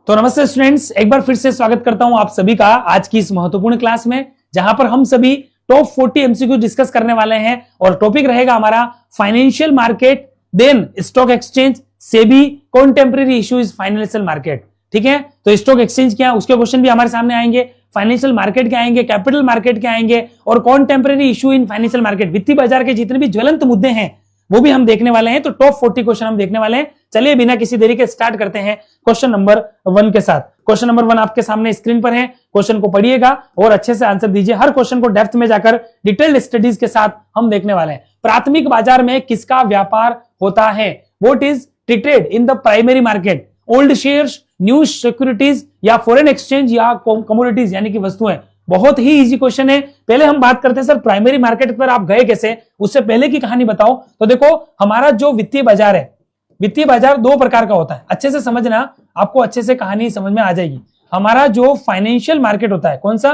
तो नमस्ते स्टूडेंट्स, एक बार फिर से स्वागत करता हूं आप सभी का आज की इस महत्वपूर्ण क्लास में, जहां पर हम सभी टॉप 40 एमसीक्यू डिस्कस करने वाले हैं और टॉपिक रहेगा हमारा financial market, then stock exchange, SEBI, contemporary issues financial market. ठीक है, तो स्टॉक एक्सचेंज क्या, उसके क्वेश्चन भी हमारे सामने आएंगे, फाइनेंशियल मार्केट के आएंगे, कैपिटल मार्केट के आएंगे और contemporary issue in financial market, वित्तीय बाजार के जितने भी ज्वलंत मुद्दे हैं वो भी हम देखने वाले हैं। तो टॉप 40 क्वेश्चन हम देखने वाले हैं। चलिए बिना किसी देरी के स्टार्ट करते हैं क्वेश्चन नंबर 1 के साथ। क्वेश्चन नंबर 1 आपके सामने स्क्रीन पर है, क्वेश्चन को पढ़िएगा और अच्छे से आंसर दीजिए। हर क्वेश्चन को डेप्थ में जाकर डिटेल्ड स्टडीज के साथ हम देखने वाले हैं। प्राथमिक बाजार में किसका व्यापार होता है? What is traded in the primary market? Old shares, new securities या फॉरेन एक्सचेंज या कमोडिटीज यानी कि वस्तुएं। बहुत ही इजी क्वेश्चन है। पहले हम बात करते हैं सर प्राइमरी मार्केट पर आप गए कैसे, उससे पहले की कहानी बताओ। तो देखो हमारा जो वित्तीय बाजार है, वित्तीय बाजार 2 प्रकार का होता है। अच्छे से समझना, आपको अच्छे से कहानी समझ में आ जाएगी। हमारा जो फाइनेंशियल मार्केट होता है, कौन सा?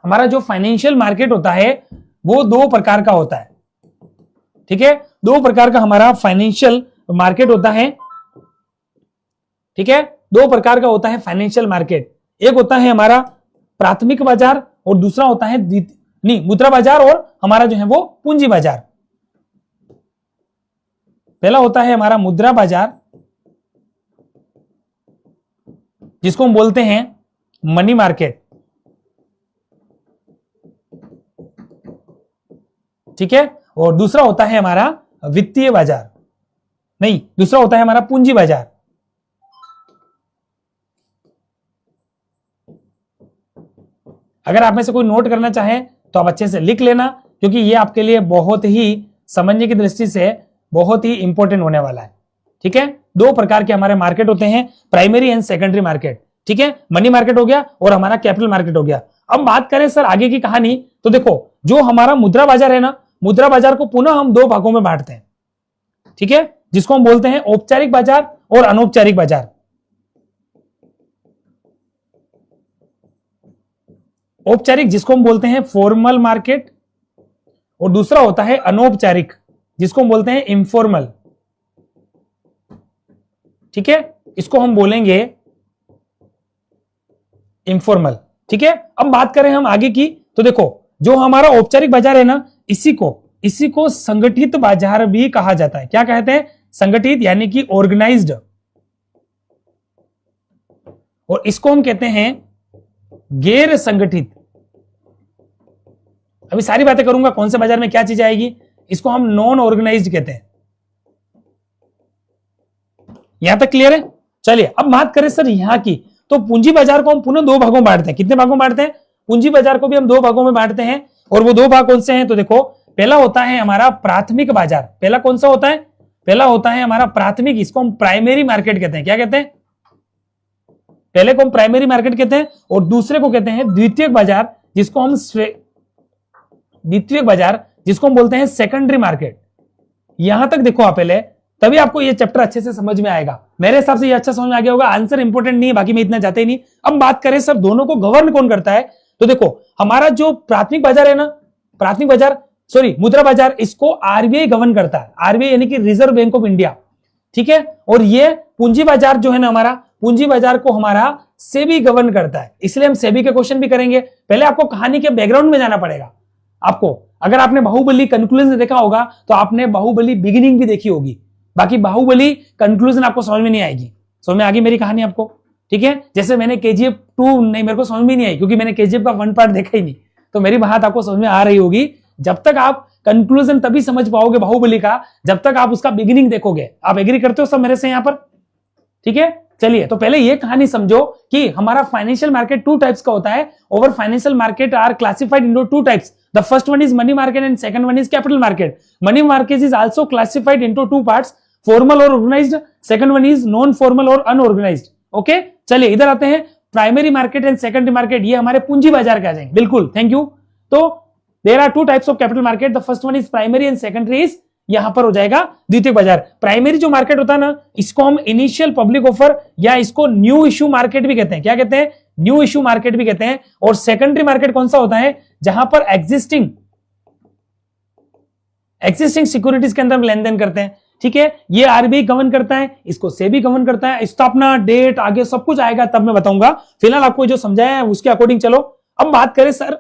हमारा जो फाइनेंशियल मार्केट होता है वो 2 प्रकार का होता है। ठीक है, 2 प्रकार का हमारा फाइनेंशियल मार्केट होता है। ठीक है, 2 प्रकार का होता है फाइनेंशियल मार्केट। एक होता है हमारा प्राथमिक बाजार और दूसरा होता है मुद्रा बाजार और हमारा जो है वो पूंजी बाजार। पहला होता है हमारा मुद्रा बाजार, जिसको हम बोलते हैं मनी मार्केट। ठीक है, और दूसरा होता है हमारा वित्तीय बाजार, नहीं दूसरा होता है हमारा पूंजी बाजार। अगर आप में से कोई नोट करना चाहे तो आप अच्छे से लिख लेना, क्योंकि ये आपके लिए बहुत ही समझने की दृष्टि से बहुत ही इंपॉर्टेंट होने वाला है। ठीक है, 2 प्रकार के हमारे मार्केट होते हैं, प्राइमरी एंड सेकेंडरी मार्केट। ठीक है, मनी मार्केट हो गया और हमारा कैपिटल मार्केट हो गया। अब बात करें सर आगे की कहानी, तो देखो जो हमारा मुद्रा बाजार है ना, मुद्रा बाजार को पुनः हम 2 भागों में बांटते हैं। ठीक है, जिसको हम बोलते हैं औपचारिक बाजार और अनौपचारिक बाजार। औपचारिक जिसको हम बोलते हैं फॉर्मल मार्केट और दूसरा होता है अनौपचारिक जिसको हम बोलते हैं इनफॉर्मल। ठीक है, इसको हम बोलेंगे इनफॉर्मल। ठीक है, अब बात करें हम आगे की, तो देखो जो हमारा औपचारिक बाजार है ना, इसी को संगठित बाजार भी कहा जाता है। क्या कहते हैं? संगठित यानी कि ऑर्गेनाइज्ड, और इसको हम कहते हैं गैर संगठित। अभी सारी बातें करूंगा कौन से बाजार में क्या चीज आएगी। इसको हम नॉन ऑर्गेनाइज्ड कहते हैं। यहां तक क्लियर है? चलिए अब बात करें सर यहां की, तो पूंजी बाजार को हम पुनः 2 भागों में बांटते हैं। कितने भागों में बांटते हैं? पूंजी बाजार को भी हम 2 भागों में बांटते हैं, और वो 2 भाग कौन से हैं? तो देखो पहला होता है हमारा प्राथमिक बाजार। पहला कौन सा होता है? पहला होता है हमारा प्राथमिक, इसको हम प्राइमरी मार्केट कहते हैं। क्या कहते हैं? पहले को हम प्राइमरी मार्केट कहते हैं और दूसरे को कहते हैं द्वितीयक बाजार, जिसको हम बोलते हैं सेकेंडरी मार्केट। यहां तक देखो आप पहले, तभी आपको ये चैप्टर अच्छे से समझ में आएगा। मेरे हिसाब से ये अच्छा समझ में आ गया होगा। आंसर इंपॉर्टेंट नहीं है, बाकी मैं इतना जाते ही नहीं। अब बात करें सर दोनों को गवर्न कौन करता है, तो देखो हमारा जो प्राथमिक बाजार है ना, मुद्रा बाजार, इसको आरबीआई गवर्न करता है। आरबीआई यानी कि रिजर्व बैंक ऑफ इंडिया। ठीक है, और ये पूंजी बाजार जो है ना, हमारा पूंजी बाजार को हमारा सेबी गवर्न करता है। इसलिए हम सेबी के क्वेश्चन भी करेंगे। पहले आपको कहानी के बैकग्राउंड में जाना पड़ेगा। आपको अगर आपने बाहुबली कंक्लूजन देखा होगा तो आपने बाहुबली बिगिनिंग भी देखी होगी, बाकी बाहुबली कंक्लूजन आपको समझ में नहीं आएगी। समझ में आ गई मेरी कहानी आपको? ठीक है, जैसे मैंने केजीएफ 2 नहीं, मेरे को समझ में नहीं आई क्योंकि मैंने केजीएफ का 1 पार्ट देखा ही नहीं। तो मेरी बात आपको समझ में आ रही होगी। जब तक आप कंक्लूजन तभी समझ पाओगे बाहुबली का जब तक आप उसका बिगिनिंग देखोगे। आप एग्री करते हो सब मेरे से यहां पर? ठीक है, चलिए तो पहले ये कहानी समझो कि हमारा फाइनेंशियल मार्केट 2 टाइप्स का होता है। Over financial market are classified into 2 types. The first one is money market and second one is capital market. Money market is also classified into 2 parts, formal or organized. Second one is non-formal or unorganized. Okay? चलिए इधर आते हैं। Primary market and secondary market ये हमारे पूंजी बाजार के आ जाएंगे। बिल्कुल, थैंक यू। तो there are 2 types of capital market. The first one is primary and secondary is, यहां पर हो जाएगा द्वितीयक बाजार। प्राइमरी जो मार्केट होता है ना, इसको हम इनिशियल पब्लिक ऑफर या इसको न्यू इश्यू मार्केट भी कहते हैं। क्या कहते हैं? न्यू इश्यू मार्केट भी कहते हैं। और सेकेंडरी मार्केट कौन सा होता है? जहां पर एग्जिस्टिंग सिक्योरिटीज के अंदर हम लेन देन करते हैं। ठीक है, ये आरबीआई गवर्न करता है, इसको सेबी गवर्न करता है, स्थापना डेट आगे सब कुछ आएगा तब मैं बताऊंगा। फिलहाल आपको जो समझाया है उसके अकॉर्डिंग चलो। अब बात करें सर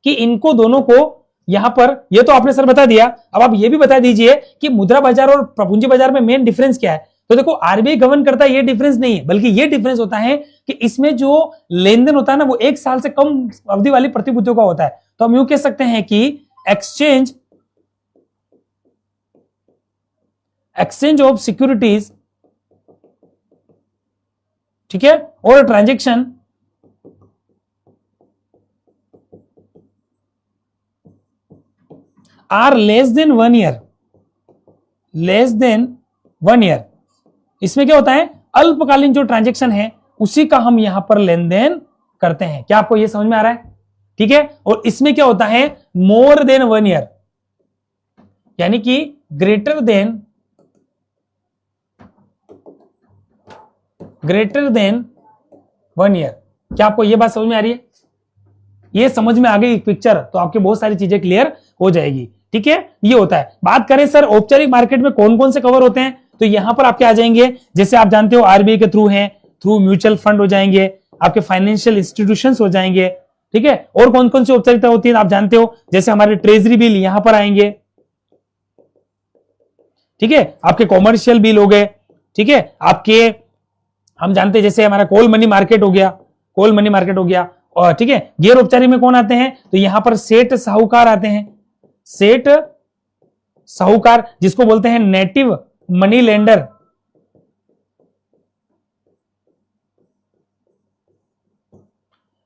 कि इनको दोनों को यहां पर, ये तो आपने सर बता दिया, अब आप ये भी बता दीजिए कि मुद्रा बाजार और पूंजी बाजार में मेन डिफरेंस क्या है। तो देखो आरबीआई गवर्न करता है ये डिफरेंस नहीं है, बल्कि ये डिफरेंस होता है कि इसमें जो लेन देन होता है ना वो 1 साल से कम अवधि वाली प्रतिभूतियों का होता है। तो हम यूं कह सकते हैं कि एक्सचेंज ऑफ सिक्योरिटीज, ठीक है, और transaction are less than 1 year, less than 1 year. इसमें क्या होता है, अल्पकालीन जो ट्रांजैक्शन है उसी का हम यहां पर लेन देन करते हैं। क्या आपको यह समझ में आ रहा है? ठीक है, और इसमें क्या होता है, मोर देन 1 ईयर, यानी कि ग्रेटर देन 1 ईयर। क्या आपको यह बात समझ में आ रही है? ये समझ में आ गई पिक्चर तो आपके बहुत सारी चीजें क्लियर हो जाएगी। ठीक है, ये होता है। बात करें सर औपचारिक मार्केट में कौन कौन से कवर होते हैं, तो यहां पर आपके आ जाएंगे, जैसे आप जानते हो आरबीआई के थ्रू हैं, थ्रू म्यूचुअल फंड हो जाएंगे, आपके फाइनेंशियल इंस्टीट्यूशंस हो जाएंगे। ठीक है, और कौन कौन सी औपचारिकता होती है आप जानते हो, जैसे हमारे ट्रेजरी बिल यहां पर आएंगे। ठीक है, आपके कॉमर्शियल बिल हो गए। ठीक है, आपके हम जानते हैं जैसे हमारा कॉल मनी मार्केट हो गया, कॉल मनी मार्केट हो गया। और ठीक है, गैर औपचारिक में कौन आते हैं, तो यहां पर सेठ साहूकार आते हैं, सेठ साहूकार जिसको बोलते हैं native money lender.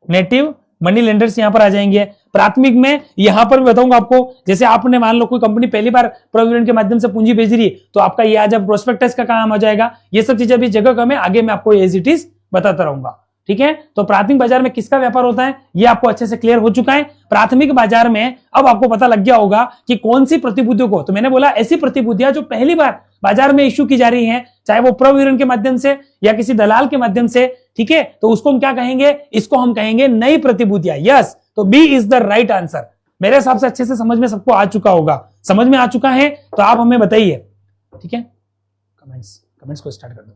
Native money lenders यहां पर आ जाएंगे। प्राथमिक में यहां पर बताऊंगा आपको, जैसे आपने मान लो कोई कंपनी पहली बार प्रोविडेंट के माध्यम से पूंजी भेज रही है तो आपका ये आज प्रोस्पेक्टस का काम आ जाएगा। ये सब चीजें भी जगह कम है, आगे मैं आपको एज इट इज बताता रहूंगा। ठीक है, तो प्राथमिक बाजार में किसका व्यापार होता है ये आपको अच्छे से क्लियर हो चुका है। प्राथमिक बाजार में अब आपको पता लग गया होगा कि कौन सी प्रतिभूतियों को, तो मैंने बोला ऐसी प्रतिभूतियां जो पहली बार बाजार में इश्यू की जा रही हैं, चाहे वो प्रोविडेंट के माध्यम से या किसी दलाल के माध्यम से। ठीक है, तो उसको हम क्या कहेंगे, इसको हम कहेंगे नई प्रतिभूतियां। यस, तो B is the right answer. मेरे हिसाब से अच्छे से समझ में सबको आ चुका होगा। समझ में आ चुका है तो आप हमें बताइए। ठीक है, कमेंट्स को स्टार्ट कर दो।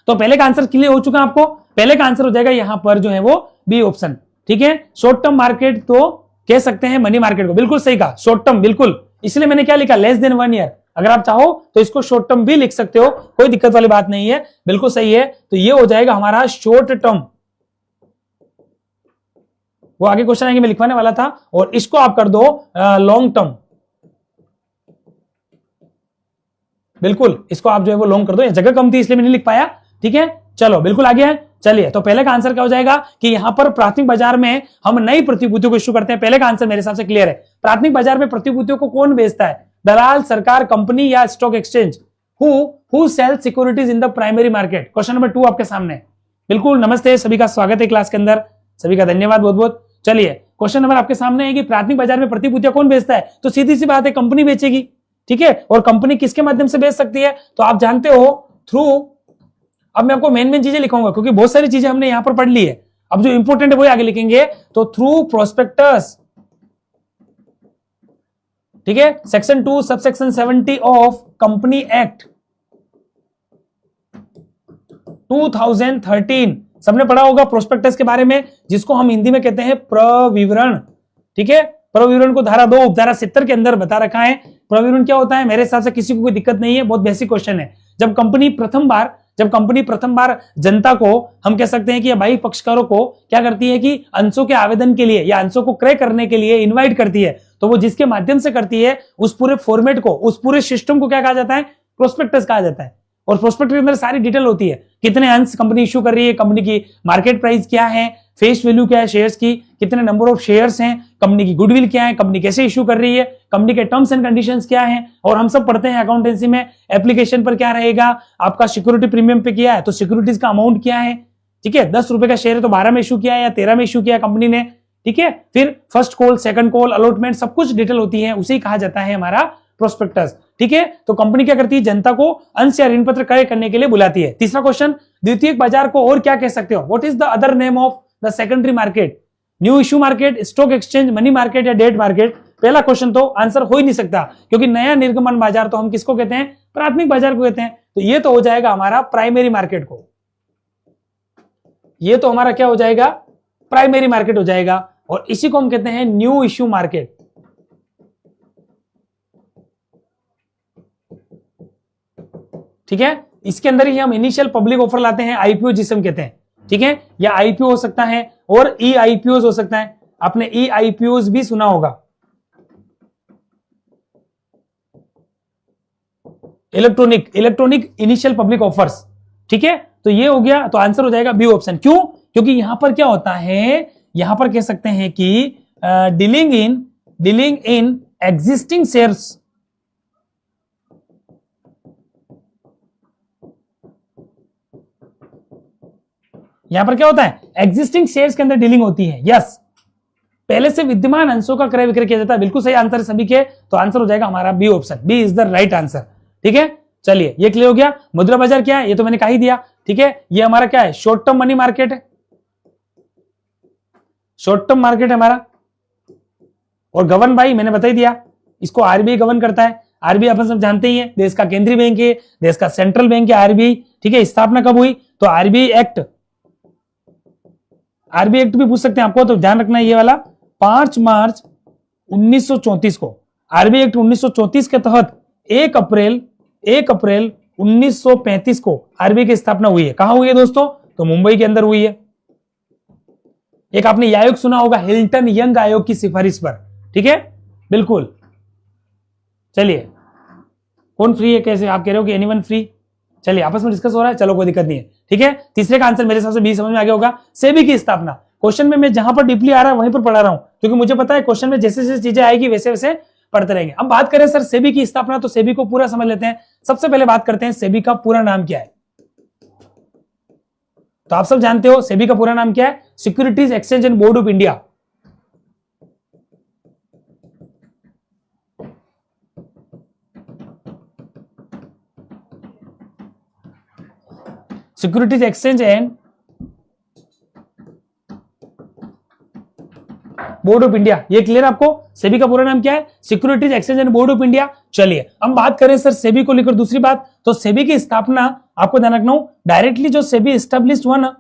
तो पहले का आंसर क्लियर हो चुका है आपको। पहले का आंसर हो जाएगा यहां पर जो है वो बी ऑप्शन। ठीक है, शॉर्ट टर्म मार्केट तो कह सकते हैं मनी मार्केट को, बिल्कुल सही कहा, शॉर्ट टर्म बिल्कुल। इसलिए मैंने क्या लिखा, लेस देन 1 ईयर। अगर आप चाहो तो इसको शॉर्ट टर्म भी लिख सकते हो, कोई दिक्कत वाली बात नहीं है, बिल्कुल सही है। तो ये हो जाएगा हमारा शॉर्ट टर्म। वो आगे क्वेश्चन आएंगे मैं लिखवाने वाला था, और इसको आप कर दो लॉन्ग टर्म। बिल्कुल, इसको आप जो है वो लॉन्ग कर दो, जगह कम थी इसलिए मैं नहीं लिख पाया। ठीक है, चलो बिल्कुल आगे है। चलिए, तो पहले का आंसर क्या हो जाएगा कि यहां पर प्राथमिक बाजार में हम नई प्रतिभूतियों को इश्यू करते हैं। पहले का आंसर मेरे हिसाब से क्लियर है। प्राथमिक बाजार में प्रतिभूतियों को कौन बेचता है, दलाल, सरकार, कंपनी या stock exchange. Who sell securities in the primary market. Question number 2 आपके सामने। बिल्कुल, नमस्ते, सभी का स्वागत है क्लास के अंदर, सभी का धन्यवाद बहुत बहुत। चलिए, क्वेश्चन नंबर आपके सामने है कि प्राथमिक बाजार में प्रतिभूतियां कौन बेचता है, तो सीधी सी बात है कंपनी बेचेगी। ठीक है, और कंपनी किसके माध्यम से बेच सकती है, तो आप जानते हो थ्रू, अब मैं आपको मेन चीजें लिखूंगा क्योंकि बहुत सारी चीजें हमने यहां पर पढ़ ली है, अब जो इंपॉर्टेंट है वो आगे लिखेंगे। तो थ्रू प्रोस्पेक्टस। ठीक है, section 2 subsection 70 of company act 2013, सबने पढ़ा होगा प्रोस्पेक्टस के बारे में, जिसको हम हिंदी में कहते हैं प्रविवरण। ठीक है, प्रविवरण को धारा 2 उपधारा 70 के अंदर बता रखा है। प्रविवरण क्या होता है, मेरे हिसाब से किसी को कोई दिक्कत नहीं है, बहुत बेसिक क्वेश्चन है। जब कंपनी प्रथम बार जनता को, हम कह सकते हैं कि भाई पक्षकारों को क्या करती है कि अंशों के आवेदन के लिए या अंशों को क्रय करने के लिए इनवाइट करती है, तो वो जिसके माध्यम से करती है उस पूरे फॉर्मेट को, उस पूरे सिस्टम को क्या कहा जाता है, प्रोस्पेक्टस कहा जाता है। और प्रोस्पेक्टस के अंदर सारी डिटेल होती है, कितने अंश कंपनी इश्यू कर रही है, कंपनी की मार्केट प्राइस क्या है, फेस वैल्यू क्या है शेयर्स की, कितने नंबर ऑफ शेयर्स हैं, कंपनी की गुडविल क्या है, कंपनी कैसे इश्यू कर रही है, कंपनी के टर्म्स एंड कंडीशंस क्या हैं। और हम सब पढ़ते हैं अकाउंटेंसी में, एप्लीकेशन पर क्या रहेगा, आपका सिक्योरिटी प्रीमियम पे किया है तो सिक्योरिटीज का अमाउंट क्या है। ठीक है, 10 रुपए का शेयर है तो 12 में इश्यू किया है या 13 में इश्यू किया कंपनी ने। ठीक है, फिर first call, second call, allotment, सब कुछ डिटेल होती है, उसे कहा जाता है हमारा प्रोस्पेक्टस। ठीक है, तो कंपनी क्या करती है, जनता को अंश या ऋण पत्र क्रय करने के लिए बुलाती है। तीसरा क्वेश्चन, द्वितीयक बाजार को और क्या कह सकते हो, what is the other name of the secondary market, new issue market, stock exchange, money market या डेट मार्केट। पहला क्वेश्चन तो आंसर हो ही नहीं सकता, क्योंकि नया निर्गमन बाजार तो हम किसको कहते हैं, प्राथमिक बाजार को कहते हैं। तो ये तो हो जाएगा हमारा प्राइमरी मार्केट को, ये तो हमारा क्या हो जाएगा, प्राइमरी मार्केट हो जाएगा। और इसी को हम कहते हैं न्यू इश्यू मार्केट। ठीक है, इसके अंदर ही हम इनिशियल पब्लिक ऑफर लाते हैं, आईपीओ जिसे हम कहते हैं। ठीक है, या आईपीओ हो सकता है और ई आईपीओ हो सकता है। आपने ई आईपीओ भी सुना होगा, इलेक्ट्रॉनिक इनिशियल पब्लिक ऑफर्स। ठीक है, तो ये हो गया, तो आंसर हो जाएगा बी ऑप्शन। क्यों, क्योंकि यहां पर क्या होता है, यहां पर कह सकते हैं कि डीलिंग इन एग्जिस्टिंग शेयर्स, यहां पर क्या होता है, एग्जिस्टिंग शेयर्स के अंदर डीलिंग होती है। यस, पहले से विद्यमान अंशों का क्रय विक्रय किया जाता है। बिल्कुल सही आंसर है सभी के, तो आंसर हो जाएगा हमारा B option, B is the right answer. ठीक है, चलिए ये क्लियर हो गया। मुद्रा बाजार क्या है, ये तो मैंने कहा ही दिया। ठीक है, ये हमारा क्या है, शॉर्ट टर्म मनी मार्केट है, शॉर्ट टर्म मार्केट है हमारा। और गवर्न भाई मैंने बता ही दिया, इसको आरबीआई गवर्न करता है। आरबीआई अपन सब जानते ही है, देश का केंद्रीय बैंक है, देश का सेंट्रल बैंक है आरबीआई। ठीक है, स्थापना कब हुई, तो आरबीआई एक्ट भी पूछ सकते हैं आपको, तो ध्यान रखना ये वाला 5 मार्च 1934 को आरबीआई एक्ट 1934 के तहत 1 अप्रैल 1935 को आरबीआई की स्थापना हुई है। कहां हुई है दोस्तों, तो मुंबई के अंदर हुई है। एक आपने ये आयोग सुना होगा, हिल्टन यंग आयोग की सिफारिश पर। ठीक है, बिल्कुल। चलिए, कौन फ्री है, कैसे आप कह रहे हो कि एनीवन फ्री, चलिए आपस में डिस्कस हो रहा है, चलो कोई दिक्कत नहीं है। ठीक है, तीसरे का आंसर मेरे हिसाब से बी समझ में आ गया होगा, सेबी की स्थापना। क्वेश्चन में मैं जहां पर डीपली आ रहा है वहीं पर पढ़ा रहा हूं, क्योंकि मुझे पता है क्वेश्चन में जैसे जैसे चीजें आएगी वैसे वैसे पढ़ते रहेंगे। अब बात करें सर सेबी की स्थापना, तो सेबी को पूरा समझ लेते हैं। सबसे पहले बात करते हैं सेबी का पूरा नाम क्या है। तो आप सब जानते हो सेबी का पूरा नाम क्या है, securities exchange and board of India. Securities exchange and board of India, ये क्लियर आपको, सेबी का पूरा नाम क्या है, securities exchange and board of India. चलिए अब बात करें सर सेबी को लेकर दूसरी बात, तो सेबी की स्थापना आपको ध्यान रखना हो, डायरेक्टली जो सेबी एस्टेब्लिश्ड हुआ ना,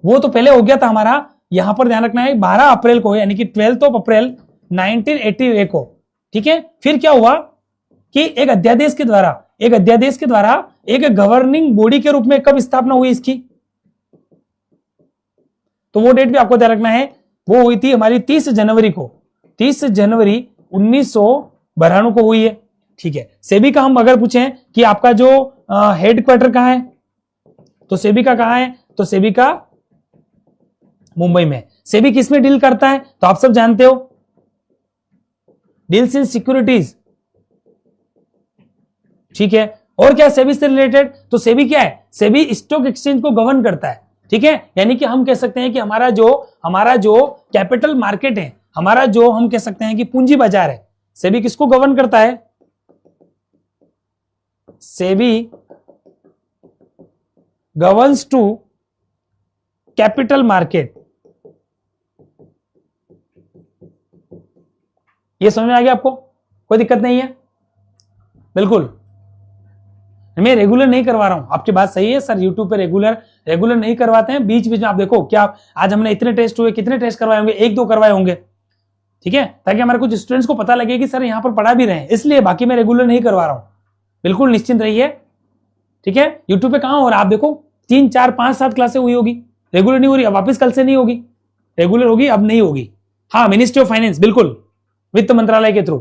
वो तो पहले हो गया था हमारा, यहां पर ध्यान रखना है 12 अप्रैल को, यानी कि 12 अप्रैल 1988 को। ठीक है, फिर क्या हुआ कि एक अध्यादेश के द्वारा एक गवर्निंग बॉडी के रूप में कब स्थापना हुई इसकी, तो वो डेट भी आपको ध्यान रखना है, वो हुई थी हमारी 30 जनवरी को, 30 जनवरी 1992 को हुई है। ठीक है, सेबी का हम अगर पूछें कि आपका जो हेडक्वार्टर कहां है, तो सेबी का कहां है, तो सेबी का मुंबई में। सेबी किस में डील करता है, तो आप सब जानते हो, डील्स इन सिक्योरिटीज। ठीक है, और क्या सेबी से रिलेटेड, तो सेबी क्या है, सेबी स्टॉक एक्सचेंज को गवर्न करता है। ठीक है, यानी कि हम कह सकते हैं कि हमारा जो कैपिटल मार्केट है, हमारा जो हम कह सकते हैं कि पूंजी बाजार है, सेबी किसको गवर्न करता है, SEBI governs to capital market. ये समझ में आ गया आपको, कोई दिक्कत नहीं है, बिल्कुल। मैं रेगुलर नहीं करवा रहा हूं, आपकी बात सही है सर, यूट्यूब पे रेगुलर नहीं करवाते हैं, बीच बीच में आप देखो क्या आज हमने इतने टेस्ट हुए, कितने टेस्ट करवाए होंगे, 1-2 करवाए होंगे। ठीक है, ताकि हमारे कुछ स्टूडेंट्स को पता लगे कि सर यहां पर पढ़ा भी रहे हैं, इसलिए, बाकी मैं रेगुलर नहीं करवा रहा हूं, बिल्कुल निश्चिंत रहिए। ठीक है, यूट्यूब पे कहां हो रहा है, आप देखो 3, 4, 5, 7 क्लासें हुई होगी, रेगुलर नहीं हो रही, अब वापिस कल से नहीं होगी, रेगुलर होगी, अब नहीं होगी। हाँ, मिनिस्ट्री ऑफ फाइनेंस, बिल्कुल, वित्त मंत्रालय के थ्रू।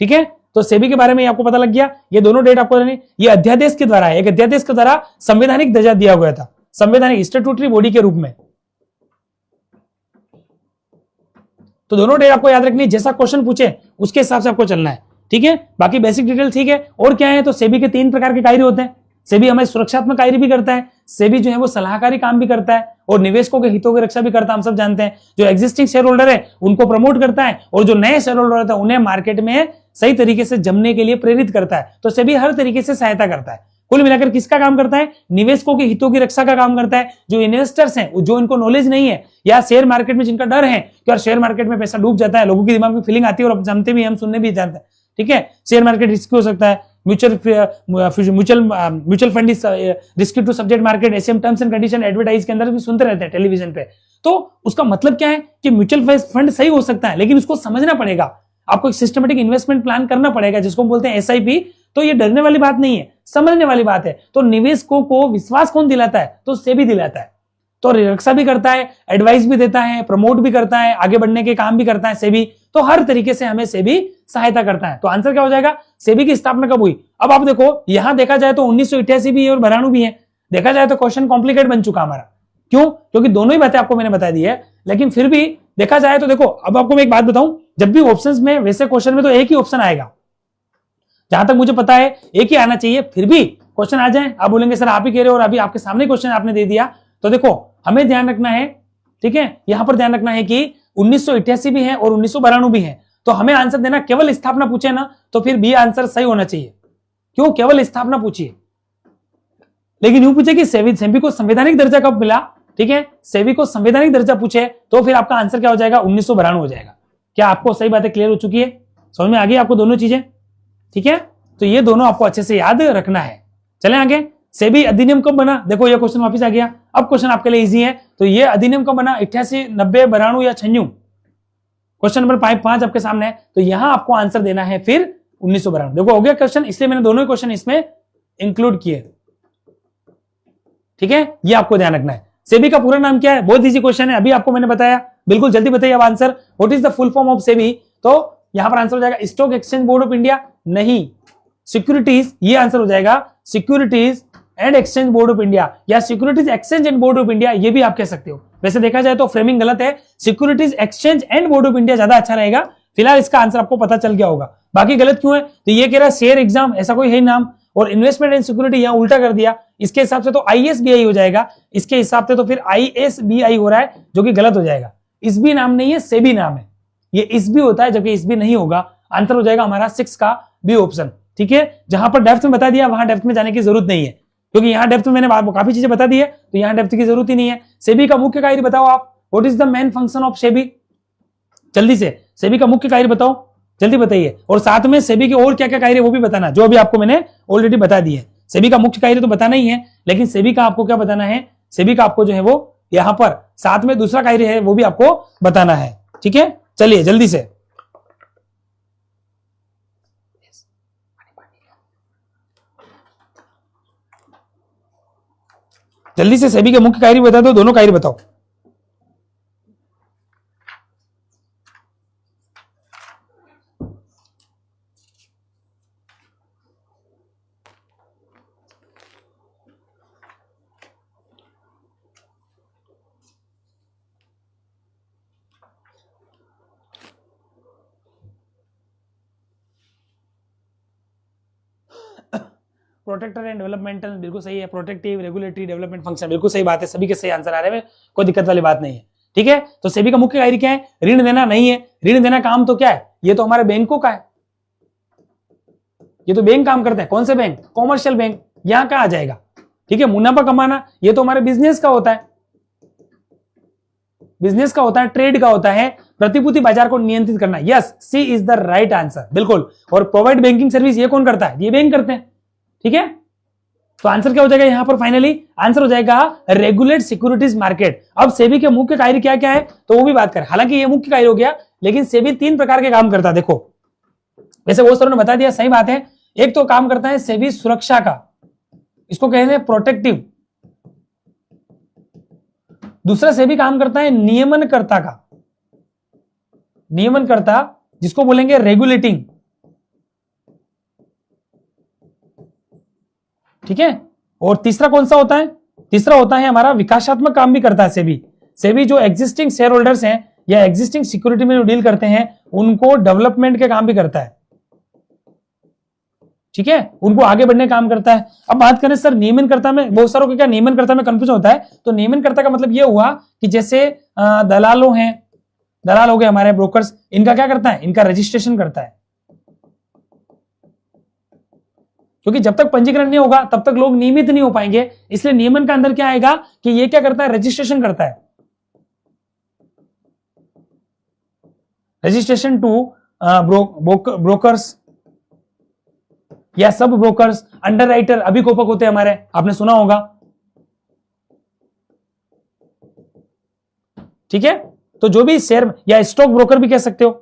ठीक है, तो सेबी के बारे में आपको पता लग गया, ये दोनों डेट आपको, ये अध्यादेश के द्वारा है, एक अध्यादेश के द्वारा संवैधानिक दर्जा दिया गया था, संवैधानिक स्टैट्यूटरी बॉडी के रूप में। तो दोनों डेट आपको याद रखनी, जैसा क्वेश्चन पूछे उसके हिसाब से आपको चलना है। ठीक है, बाकी बेसिक डिटेल ठीक है। और क्या है, तो सेबी के 3 प्रकार के कार्य होते हैं। सेबी हमें सुरक्षात्मक कार्य भी करता है, सेबी जो है वो सलाहकारी काम भी करता है, और निवेशकों के हितों की रक्षा भी करता है। हम सब जानते हैं, जो एग्जिस्टिंग शेयर होल्डर है उनको प्रमोट करता है, और जो नए शेयर होल्डर होता है उन्हें मार्केट में सही तरीके से जमने के लिए प्रेरित करता है। तो सेबी हर तरीके से सहायता करता है। कुल मिलाकर किसका काम करता है? निवेशकों के हितों की रक्षा का काम करता है। जो इन्वेस्टर्स हैं, जो इनको नॉलेज नहीं है या शेयर मार्केट में जिनका डर है कि यार शेयर मार्केट में पैसा डूब जाता है, लोगों के दिमाग में फीलिंग आती है और जानते भी हम, सुनने भी जानते हैं, ठीक है, शेयर मार्केट रिस्की हो सकता है, mutual fund is risky to subject market, ऐसे हम टर्म्स एंड कंडीशन एडवर्टाइज के अंदर भी सुनते रहते हैं टेलीविजन पे। तो उसका मतलब क्या है कि म्यूचुअल फंड सही हो सकता है, लेकिन उसको समझना पड़ेगा, आपको एक सिस्टमेटिक इन्वेस्टमेंट प्लान करना पड़ेगा, जिसको बोलते हैं एसआईपी। तो ये डरने वाली बात नहीं है, समझने वाली बात है। तो निवेशकों को विश्वास कौन दिलाता है? तो सेबी दिलाता है। तो रक्षा भी करता है, एडवाइस भी देता है, प्रमोट भी करता है, आगे बढ़ने के काम भी करता है सेबी। तो हर तरीके से हमें सेबी सहायता करता है। तो आंसर क्या हो जाएगा? सेबी की स्थापना कब हुई? अब आप देखो, यहां देखा जाए तो 1988 भी है और 92 भी है। देखा जाए तो क्वेश्चन कॉम्प्लिकेट बन चुका हमारा। क्यों? क्योंकि दोनों ही बातें आपको मैंने बता दी है, लेकिन फिर भी देखा जाए तो देखो, अब आपको मैं एक बात बताऊं, जब भी ऑप्शंस में, वैसे क्वेश्चन में तो एक ही ऑप्शन आएगा, जहां तक मुझे पता है एक ही आना चाहिए। फिर भी क्वेश्चन आ जाए, आप बोलेंगे सर आप ही कह रहे हो और अभी आपके सामने क्वेश्चन आपने दे दिया। तो देखो, हमें ध्यान रखना है, ठीक है, यहां पर ध्यान रखना है कि 1988 भी है और 1992 भी है। तो हमें आंसर देना, केवल स्थापना पूछे ना तो फिर बी आंसर सही होना चाहिए। क्यों? केवल स्थापना पूछिए, लेकिन यूं पूछे कि सेबी को संवैधानिक दर्जा कब मिला, ठीक है, सेबी को संवैधानिक दर्जा पूछे तो फिर आपका आंसर क्या हो जाएगा? 1992 हो जाएगा। क्या आपको सही बातें क्लियर हो चुकी है? समझ में आ गई आपको दोनों चीजें? ठीक है, तो ये दोनों आपको अच्छे से याद रखना है। चलें आगे। सेबी अधिनियम कब बना? देखो ये क्वेश्चन वापस आ गया। अब क्वेश्चन आपके लिए इजी है। तो ये अधिनियम कब बना? 88, 90, 92 या 96? क्वेश्चन नंबर 5 आपके सामने है। तो यहां आपको आंसर देना है फिर 1992। देखो हो गया क्वेश्चन, इसलिए मैंने दोनों ही क्वेश्चन इसमें इंक्लूड किए, ठीक है, ये आपको ध्यान रखना है। सेबी का पूरा नाम क्या है? बहुत इजी क्वेश्चन है, अभी आपको मैंने बताया, बिल्कुल जल्दी बताइए अब answer. What is the full form of SEBI? तो यहां पर आंसर हो जाएगा stock exchange board of India, नहीं, सिक्योरिटीज, ये आंसर हो जाएगा securities and exchange board of India, या securities exchange and board of India, ये भी आप कह सकते हो। वैसे देखा जाए तो फ्रेमिंग गलत है, securities exchange and board of India ज्यादा अच्छा रहेगा। फिलहाल इसका आंसर आपको पता चल गया होगा, बाकी गलत क्यों है? तो ये कह रहा है शेयर एग्जाम, ऐसा कोई है नाम, और इन्वेस्टमेंट एंड सिक्योरिटी यहां उल्टा कर दिया। इसके हिसाब से तो आईएसबीआई हो जाएगा, इसके हिसाब से तो फिर आईएसबीआई हो रहा है, जो कि गलत हो जाएगा। इसबी नाम नहीं है, सेबी नाम है, ये इसबी होता है, जबकि इसबी नहीं होगा। आंसर हो जाएगा हमारा 6 का बी ऑप्शन, ठीक है। जहां पर डेप्थ में बता दिया वहां डेप्थ में जाने की जरूरत नहीं है, क्योंकि यहां डेप्थ में मैंने काफी चीजें बता दी है, तो यहां डेप्थ की जरूरत ही नहीं है। सेबी का मुख्य कार्य बताओ आप, what is the main function of SEBI? जल्दी से सेबी का मुख्य कार्य बताओ, जल्दी बताइए, और साथ में सेबी के और क्या क्या कार्य वो भी बताना, जो अभी आपको मैंने ऑलरेडी बता दी है। सेबी का मुख्य कार्य तो बताना ही है, लेकिन सेबी का आपको क्या बताना है? सेबी का आपको जो है वो यहां पर साथ में दूसरा कार्य है वो भी आपको बताना है, ठीक है। चलिए जल्दी से, जल्दी से सेबी के मुख्य कार्य बता दो, दोनों कार्य बताओ। प्रोटेक्टर एंड डेवलपमेंटल, बिल्कुल सही है। प्रोटेक्टिव, रेगुलेटरी, डेवलपमेंट फंक्शन, बिल्कुल सही बात है, सभी के सही आंसर आ रहे हैं, कोई दिक्कत वाली बात नहीं है, ठीक है। तो सेबी का मुख्य कार्य क्या है? ऋण देना नहीं है, ऋण देना काम तो क्या है? ये तो हमारे बैंकों का है, ये तो बैंक काम करते हैं। कौन से बैंक? कॉमर्शियल बैंक, यहां का आ जाएगा, ठीक है। मुनाफा कमाना, ये तो हमारे बिजनेस का होता है, बिजनेस का होता है, ट्रेड का होता है। प्रतिभूति बाजार को नियंत्रित करना, yes, C is the right answer, बिल्कुल। और प्रोवाइड बैंकिंग सर्विस, ये कौन करता है? ये बैंक करते हैं, ठीक है। तो आंसर क्या हो जाएगा यहां पर? फाइनली आंसर हो जाएगा रेगुलेट सिक्योरिटीज मार्केट। अब सेबी के मुख्य कार्य क्या क्या है तो वो भी बात करें। हालांकि ये मुख्य कार्य हो गया, लेकिन सेबी 3 प्रकार के काम करता है। देखो वैसे वो सर ने बता दिया, सही बात है। एक तो काम करता है सेबी सुरक्षा का, इसको कहते हैं प्रोटेक्टिव। दूसरा सेबी काम करता है नियमनकर्ता का, नियमनकर्ता, जिसको बोलेंगे रेगुलेटिंग, ठीक है। और तीसरा कौन सा होता है? तीसरा होता है हमारा विकासात्मक काम भी करता है सेबी। सेबी जो एग्जिस्टिंग शेयर होल्डर्स हैं या एग्जिस्टिंग सिक्योरिटी में जो डील करते हैं उनको डेवलपमेंट के काम भी करता है, ठीक है, उनको आगे बढ़ने का काम करता है। अब बात करें सर नियमनकर्ता में, बहुत सारों को क्या नियमनकर्ता में कंफ्यूजन होता है। तो नियमनकर्ता का मतलब यह हुआ कि जैसे दलालों हैं, दलाल हो गए हमारे ब्रोकर्स, इनका क्या करता है? इनका रजिस्ट्रेशन करता है, क्योंकि जब तक पंजीकरण नहीं होगा तब तक लोग नियमित नहीं हो पाएंगे, इसलिए नियमन का अंदर क्या आएगा कि ये क्या करता है, रजिस्ट्रेशन करता है, रजिस्ट्रेशन टू ब्रोकर्स या सब ब्रोकर्स, अंडरराइटर अभिकोपक होते हैं हमारे, आपने सुना होगा, ठीक है। तो जो भी शेयर या स्टॉक ब्रोकर भी कह सकते हो,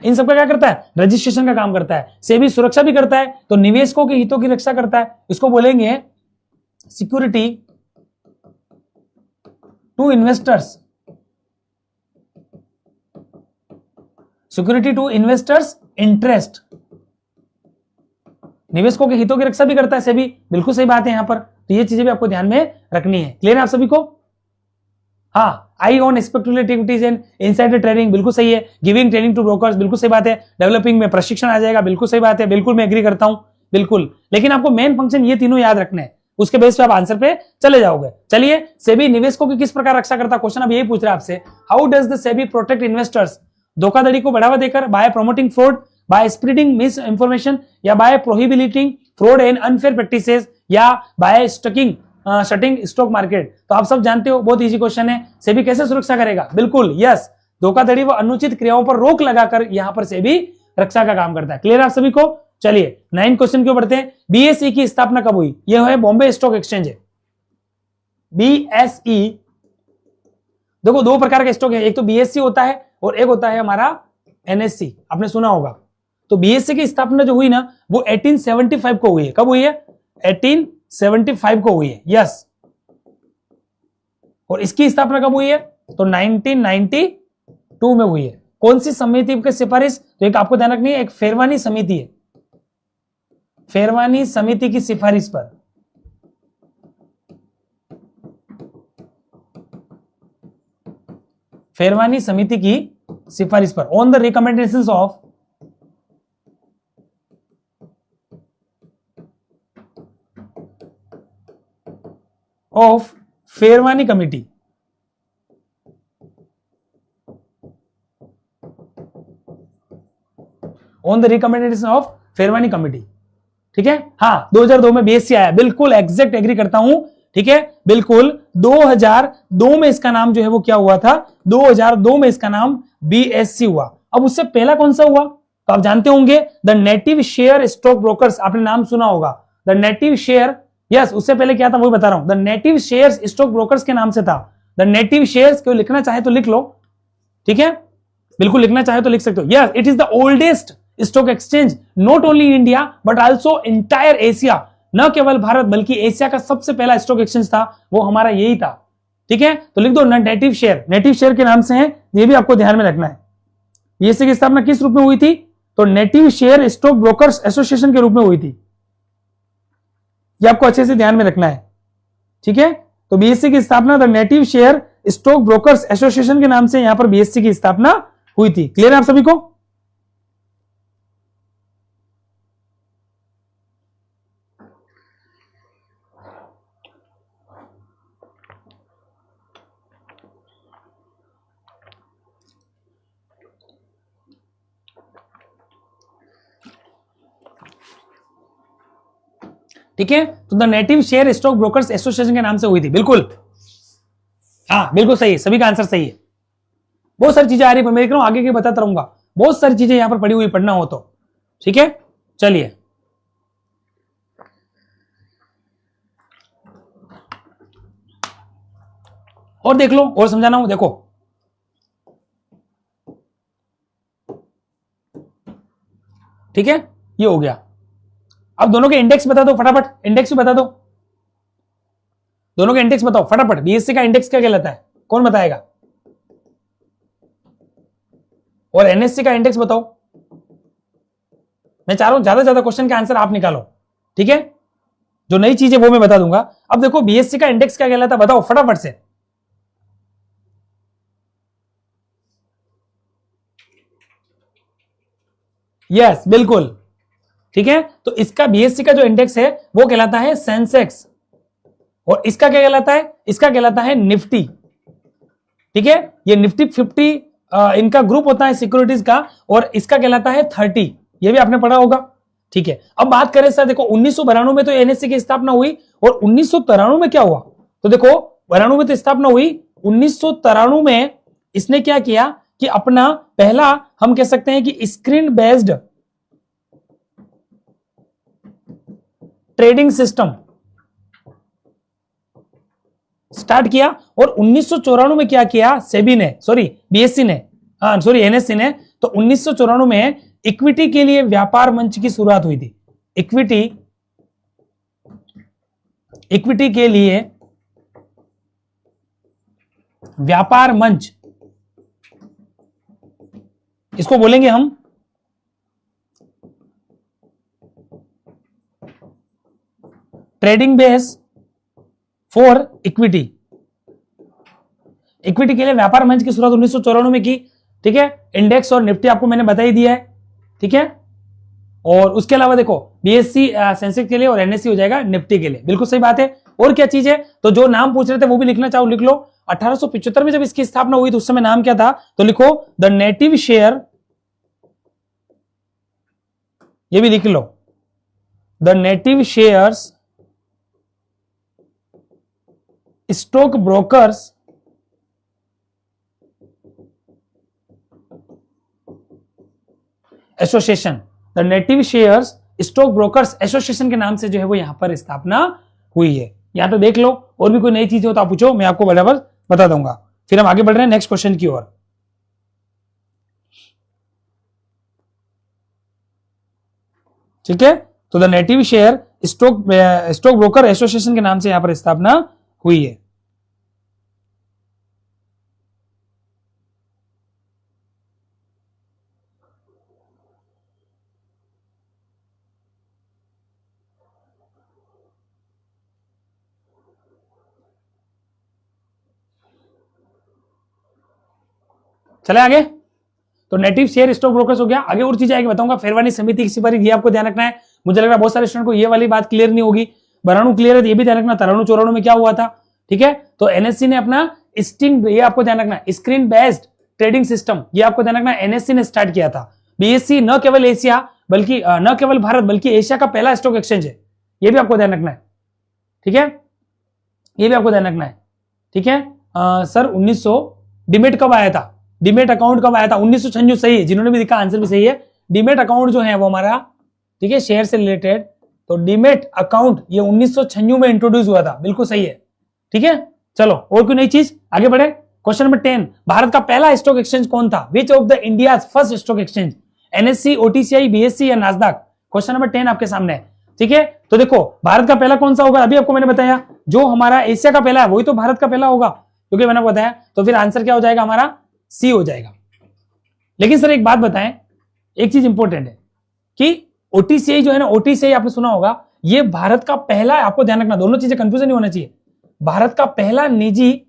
इन सबका क्या करता है, रजिस्ट्रेशन का काम करता है। सेबी सुरक्षा भी करता है, तो निवेशकों के हितों की रक्षा करता है, इसको बोलेंगे security to investors, security to investors interest, निवेशकों के हितों की रक्षा भी करता है सेबी, बिल्कुल सही बात है यहां पर। तो ये चीजें भी आपको ध्यान में रखनी है। क्लियर है आप सभी को? हाँ, I on speculative activities and insider trading, बिल्कुल सही है। गिविंग ट्रेनिंग टू ब्रोकर्स, बिल्कुल सही बात है। डेवलपिंग में प्रशिक्षण आ जाएगा, बिल्कुल सही बात है, बिल्कुल मैं एग्री करता हूं, बिल्कुल। लेकिन आपको मेन फंक्शन ये तीनों याद रखने हैं, उसके बेस पे आप आंसर पे चले जाओगे। चलिए, सेबी निवेशकों की किस प्रकार रक्षा करता है, क्वेश्चन अब यही पूछ रहा है आपसे, how does the SEBI protect investors, धोखाधड़ी को बढ़ावा देकर, by promoting fraud, by spreading misinformation, या by prohibiting fraud and unfair practices, या बाय शटिंग स्टॉक मार्केट। तो आप सब जानते हो, बहुत इजी क्वेश्चन है। सेबी कैसे सुरक्षा करेगा, बिल्कुल यस, धोखाधड़ी व अनुचित क्रियाओं पर रोक लगाकर यहां पर सेबी रक्षा का काम करता है। क्लियर आप सभी को? चलिए 9 क्वेश्चन क्यों बढ़ते हैं। बीएसई की स्थापना कब हुई, यह है बॉम्बे स्टॉक एक्सचेंज है, बीएसई। देखो दो प्रकार का स्टॉक है, एक तो बीएसई होता है और एक होता है हमारा एनएससी, आपने सुना होगा। तो बीएसई की स्थापना जो हुई ना, वो 1875 को हुई है। कब हुई है? 1875 को हुई है, यस। और इसकी स्थापना कब हुई है? तो 1992 में हुई है। कौन सी समिति की सिफारिश? तो एक आपको ध्यान रखनी है, एक फेरवानी समिति है, फेरवानी समिति की सिफारिश पर। फेरवानी समिति की सिफारिश पर, on the recommendations of Pherwani committee, on the recommendation of Pherwani committee, ठीक है। हाँ, 2002 में बीएससी आया, बिल्कुल एग्जैक्ट एग्री करता हूं, ठीक है, बिल्कुल। 2002 में इसका नाम जो है वो क्या हुआ था, 2002 में इसका नाम बीएससी हुआ। अब उससे पहला कौन सा हुआ, तो आप जानते होंगे, the native share stock brokers, आपने नाम सुना होगा, द नेटिव शेयर, यस। उससे पहले क्या था वही बता रहा हूं, the native shares stock brokers के नाम से था। द नेटिव शेयर्स, क्यों लिखना चाहे तो लिख लो, ठीक है, बिल्कुल लिखना चाहे तो लिख सकते हो। Yes, it is the oldest stock exchange not only in India but also entire Asia, न केवल भारत बल्कि एशिया का सबसे पहला स्टॉक एक्सचेंज था वो हमारा यही था, ठीक है। तो लिख दो नेटिव शेयर, नेटिव शेयर के नाम से है, ये भी आपको ध्यान में रखना है। बीएससी की स्थापना किस रूप में हुई थी, तो native share stock brokers association के रूप में हुई थी, ये आपको अच्छे से ध्यान में रखना है, ठीक है। तो बीएससी की स्थापना the native share stock brokers association के नाम से यहां पर बीएससी की स्थापना हुई थी। क्लियर है आप सभी को? ठीक है, तो the native share stock brokers association के नाम से हुई थी, बिल्कुल। हाँ बिल्कुल सही है, सभी का आंसर सही है। बहुत सारी चीजें आ रही है, मैं देख रहा हूं आगे की बताता रहूंगा, बहुत सारी चीजें यहां पर पड़ी हुई, पढ़ना हो तो, ठीक है। चलिए और देख लो, और समझाना हूं, देखो ठीक है, ये हो गया। अब दोनों के इंडेक्स बता दो फटाफट, इंडेक्स भी बता दो, दोनों के इंडेक्स बताओ फटाफट। बीएससी का इंडेक्स क्या कहलाता है, कौन बताएगा? और एनएससी का इंडेक्स बताओ। मैं चाह रहा हूं ज्यादा ज्यादा क्वेश्चन के आंसर आप निकालो, ठीक है। जो नई चीज है वो मैं बता दूंगा। अब देखो बीएससी का इंडेक्स क्या कहलाता है, बताओ फटाफट से। यस बिल्कुल, ठीक है। तो इसका बीएससी का जो इंडेक्स है वो कहलाता है सेंसेक्स, और इसका क्या कहलाता है, इसका कहलाता है निफ्टी, ठीक है। ये निफ्टी 50 इनका ग्रुप होता है सिक्योरिटीज का, और इसका कहलाता है 30। ये भी आपने पढ़ा होगा, ठीक है। अब बात करें सर, देखो 1992 में तो एनएससी की स्थापना हुई, और 1993 में क्या हुआ, तो देखो 92 में तो स्थापना हुई, 1993 में इसने क्या किया कि अपना पहला, हम कह सकते हैं कि screen based trading system start किया। और 1994 में क्या किया सेबी ने, सॉरी बीएससी ने, सॉरी एनएससी ने, तो 1994 में इक्विटी के लिए व्यापार मंच की शुरुआत हुई थी। इक्विटी के लिए व्यापार मंच, इसको बोलेंगे हम trading base for equity. Equity के लिए व्यापार मंच की शुरुआत 1994 में की, ठीक है। इंडेक्स और निफ्टी आपको मैंने बता ही दिया है, ठीक है। और उसके अलावा देखो बीएससी सेंसेक्स के लिए और एनएससी हो जाएगा निफ्टी के लिए, बिल्कुल सही बात है। और क्या चीज है, तो जो नाम पूछ रहे थे वो भी लिखना चाहो लिख लो। 1875 में जब इसकी स्थापना हुई तो उस समय नाम क्या था, तो लिखो द नेटिव शेयर, ये भी लिख लो, the native shares stock brokers association, the native shares stock brokers association के नाम से जो है वो यहां पर स्थापना हुई है। यहां पे देख लो, और भी कोई नई चीज हो तो आप पूछो, मैं आपको बराबर बता दूंगा। फिर हम आगे बढ़ रहे हैं नेक्स्ट क्वेश्चन की ओर, ठीक है। तो the native share stock broker association के नाम से यहां पर स्थापना हुई है। चले आगे, तो नेटिव शेयर स्टॉक ब्रोकर्स हो गया। आगे और चीजें आगे बताऊंगा, फेरवानी समिति किसी पर, ये आपको ध्यान रखना है। मुझे लग रहा है बहुत सारे स्टूडेंट को ये वाली बात क्लियर नहीं होगी, बराणु क्लियर है, ये भी ध्यान रखना, 93-94 में क्या हुआ था, ठीक है। तो एनएससी ने अपना स्टिंग, ये आपको ध्यान रखना, स्क्रीन बेस्ड ट्रेडिंग सिस्टम, ये आपको ध्यान रखना, एनएससी ने स्टार्ट किया था। बीएससी न केवल एशिया बल्कि न केवल भारत बल्कि एशिया का पहला स्टॉक एक्सचेंज है, ये भी आपको ध्यान रखना है, ठीक है। ये भी आपको ध्यान रखना है, ठीक है। सर 1900 डिमेट कब आया था, डिमेट अकाउंट कब आया था, 1996, सही है। जिन्होंने भी लिखा आंसर भी सही है। डिमेट अकाउंट जो है वो हमारा, ठीक है, शेयर से रिलेटेड, तो डिमेट अकाउंट ये 1996 में इंट्रोड्यूस हुआ था, बिल्कुल सही है, ठीक है। चलो और कोई नई चीज, आगे बढ़े। क्वेश्चन नंबर 10, भारत का पहला स्टॉक एक्सचेंज कौन था, which of the India's first stock exchange, NSC, OTCI, BSC या नास्डैक। क्वेश्चन नंबर 10 आपके सामने है, ठीक है। तो देखो भारत का पहला कौन सा होगा, अभी आपको मैंने बताया, जो हमारा एशिया का पहला है वही तो भारत का पहला होगा, क्योंकि मैंने आपको बताया। तो फिर आंसर क्या हो जाएगा हमारा, सी हो जाएगा। लेकिन सर एक बात बताएं, एक चीज इंपॉर्टेंट है कि ओटीसीआई जो है ना, ओटीसीआई आपने सुना होगा, ये भारत का पहला, आपको ध्यान रखना, दोनों चीजें कंफ्यूजन नहीं होना चाहिए। भारत का पहला निजी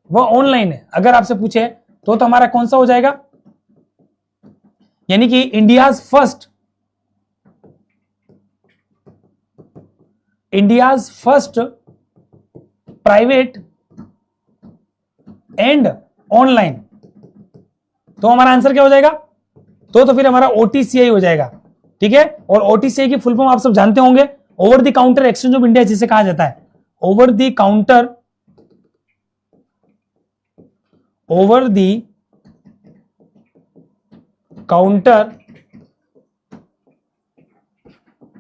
वह ऑनलाइन है, अगर आपसे पूछे तो हमारा कौन सा हो जाएगा, यानी कि India's first private and online, तो हमारा आंसर क्या हो जाएगा, तो फिर हमारा ओटीसीआई हो जाएगा, ठीक है। और ओटीसीआई की फुल फॉर्म आप सब जानते होंगे, over the counter exchange of India जिसे कहा जाता है, over the counter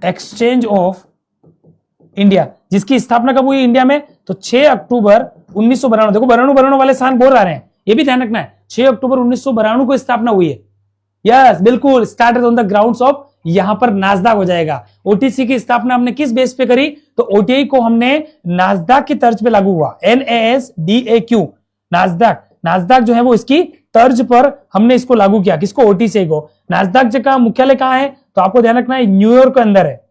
exchange of India, जिसकी स्थापना कब हुई इंडिया में, तो 6 अक्टूबर 1992। देखो बराणु वाले स्थान बोल रहे हैं, ये भी ध्यान रखना है, 6 अक्टूबर 1992 को स्थापना हुई है। यस बिल्कुल, started on the grounds of, यहां पर नास्डैक हो जाएगा। ओटीसी की स्थापना हमने किस बेस पे करी, तो ओटीआई को हमने नास्डैक की तर्ज पे लागू हुआ, NASDAQ, नास्डैक जो है वो इसकी तर्ज पर हमने इसको लागू किया, किसको, ओटीसी को। नास्डैक का मुख्यालय कहां है, तो आपको ध्यान रखना है न्यूयॉर्क के अंदर है,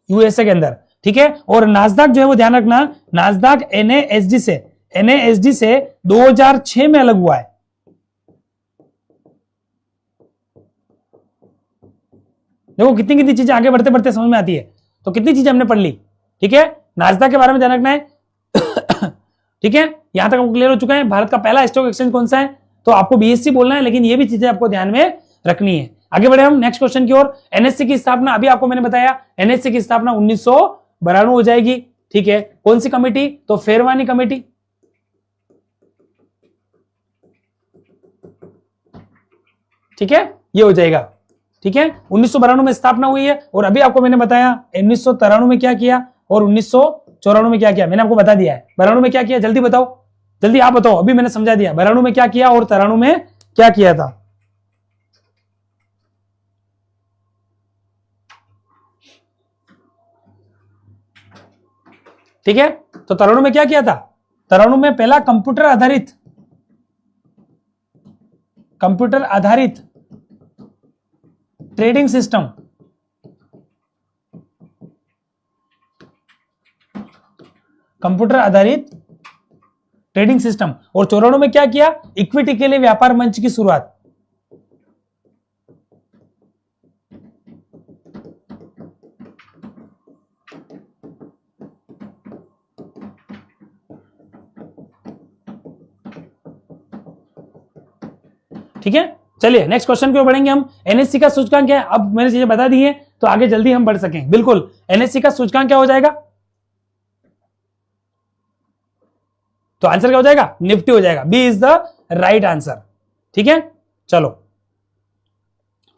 यूएसए के अंदर, ठीक है। और नास्डैक जो है वो ध्यान रखना, नास्डैक NASD से 2006 में अलग हुआ है। देखो कितनी कितनी चीजें आगे बढ़ते बढ़ते समझ में आती है, तो कितनी चीजें हमने पढ़ ली, ठीक है। नास्डैक के बारे में ध्यान रखना है ठीक है, यहां तक आपको क्लियर हो चुका है। भारत का पहला स्टॉक एक्सचेंज कौन सा है? तो आपको बीएससी बोलना है, लेकिन ये भी चीजें आपको ध्यान में रखनी है। आगे बढ़े हम नेक्स्ट क्वेश्चन की ओर। एनएससी की स्थापना, अभी आपको मैंने बताया एनएससी की स्थापना 1992 हो जाएगी। ठीक है, कौन सी कमेटी? तो फेरवानी कमेटी। ठीक है, ये हो जाएगा। ठीक है, 1992 में स्थापना हुई है। और अभी आपको मैंने बताया 1993 में क्या किया और 1994 में क्या किया, मैंने आपको बता दिया है। 92 में क्या किया, जल्दी बताओ, जल्दी आप बताओ, अभी मैंने समझा दिया 92 में क्या किया और 93 में क्या किया था। ठीक है, तो 93 में क्या किया था? 93 में पहला कंप्यूटर आधारित ट्रेडिंग सिस्टम, कंप्यूटर आधारित ट्रेडिंग सिस्टम। और 94 में क्या किया? इक्विटी के लिए व्यापार मंच की शुरुआत। ठीक है, चलिए नेक्स्ट क्वेश्चन की ओर बढ़ेंगे हम। एनएससी का सूचकांक क्या है? अब मैंने चीजें बता दी है तो आगे जल्दी हम बढ़ सकें। बिल्कुल, एनएससी का सूचकांक क्या हो जाएगा? तो आंसर क्या हो जाएगा? निफ्टी हो जाएगा। B is the right answer. ठीक है, चलो,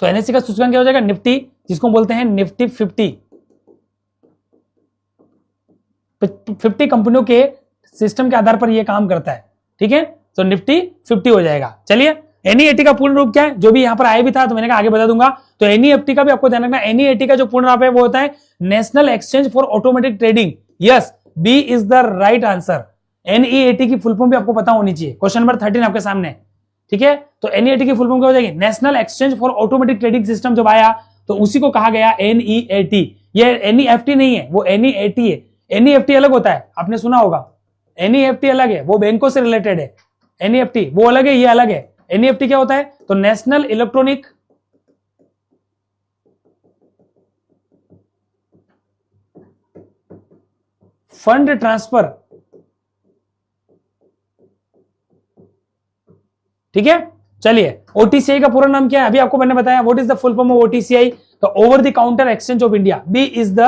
तो एनएससी का सूचकांक क्या हो जाएगा? निफ्टी, जिसको बोलते हैं निफ्टी 50 कंपनियों के सिस्टम के आधार पर यह काम करता है। ठीक है, तो निफ्टी 50 हो जाएगा। चलिए, एनईएटी का पूर्ण रूप क्या है? जो भी यहां पर आया भी था तो मैंने कहा आगे बता दूंगा। तो एनईएफटी का भी आपको ध्यान रखना। एनईएटी का जो पूर्ण रूप है वो होता है national exchange for automatic trading. Yes, B is the right answer. NEAT की फुल फॉर्म भी आपको पता होनी चाहिए। क्वेश्चन नंबर 13 आपके सामने। ठीक है, तो एनईएटी की फुल फॉर्म क्या हो जाएगी? National exchange for automatic trading system जब आया तो उसी को कहा गया एनईएटी। ये एनईएफटी नहीं है, वो एनईएटी है। एनईएफटी अलग होता है, आपने सुना होगा। एनईएफटी अलग है, वो बैंकों से रिलेटेड है। एनईएफटी वो अलग है, ये अलग है। एनईएफटी क्या होता है? तो नेशनल इलेक्ट्रॉनिक फंड ट्रांसफर। ठीक है, चलिए, ओटीसीआई का पूरा नाम क्या है? अभी आपको मैंने बताया। What is the full form of OTCI? तो over the counter exchange of India. B is the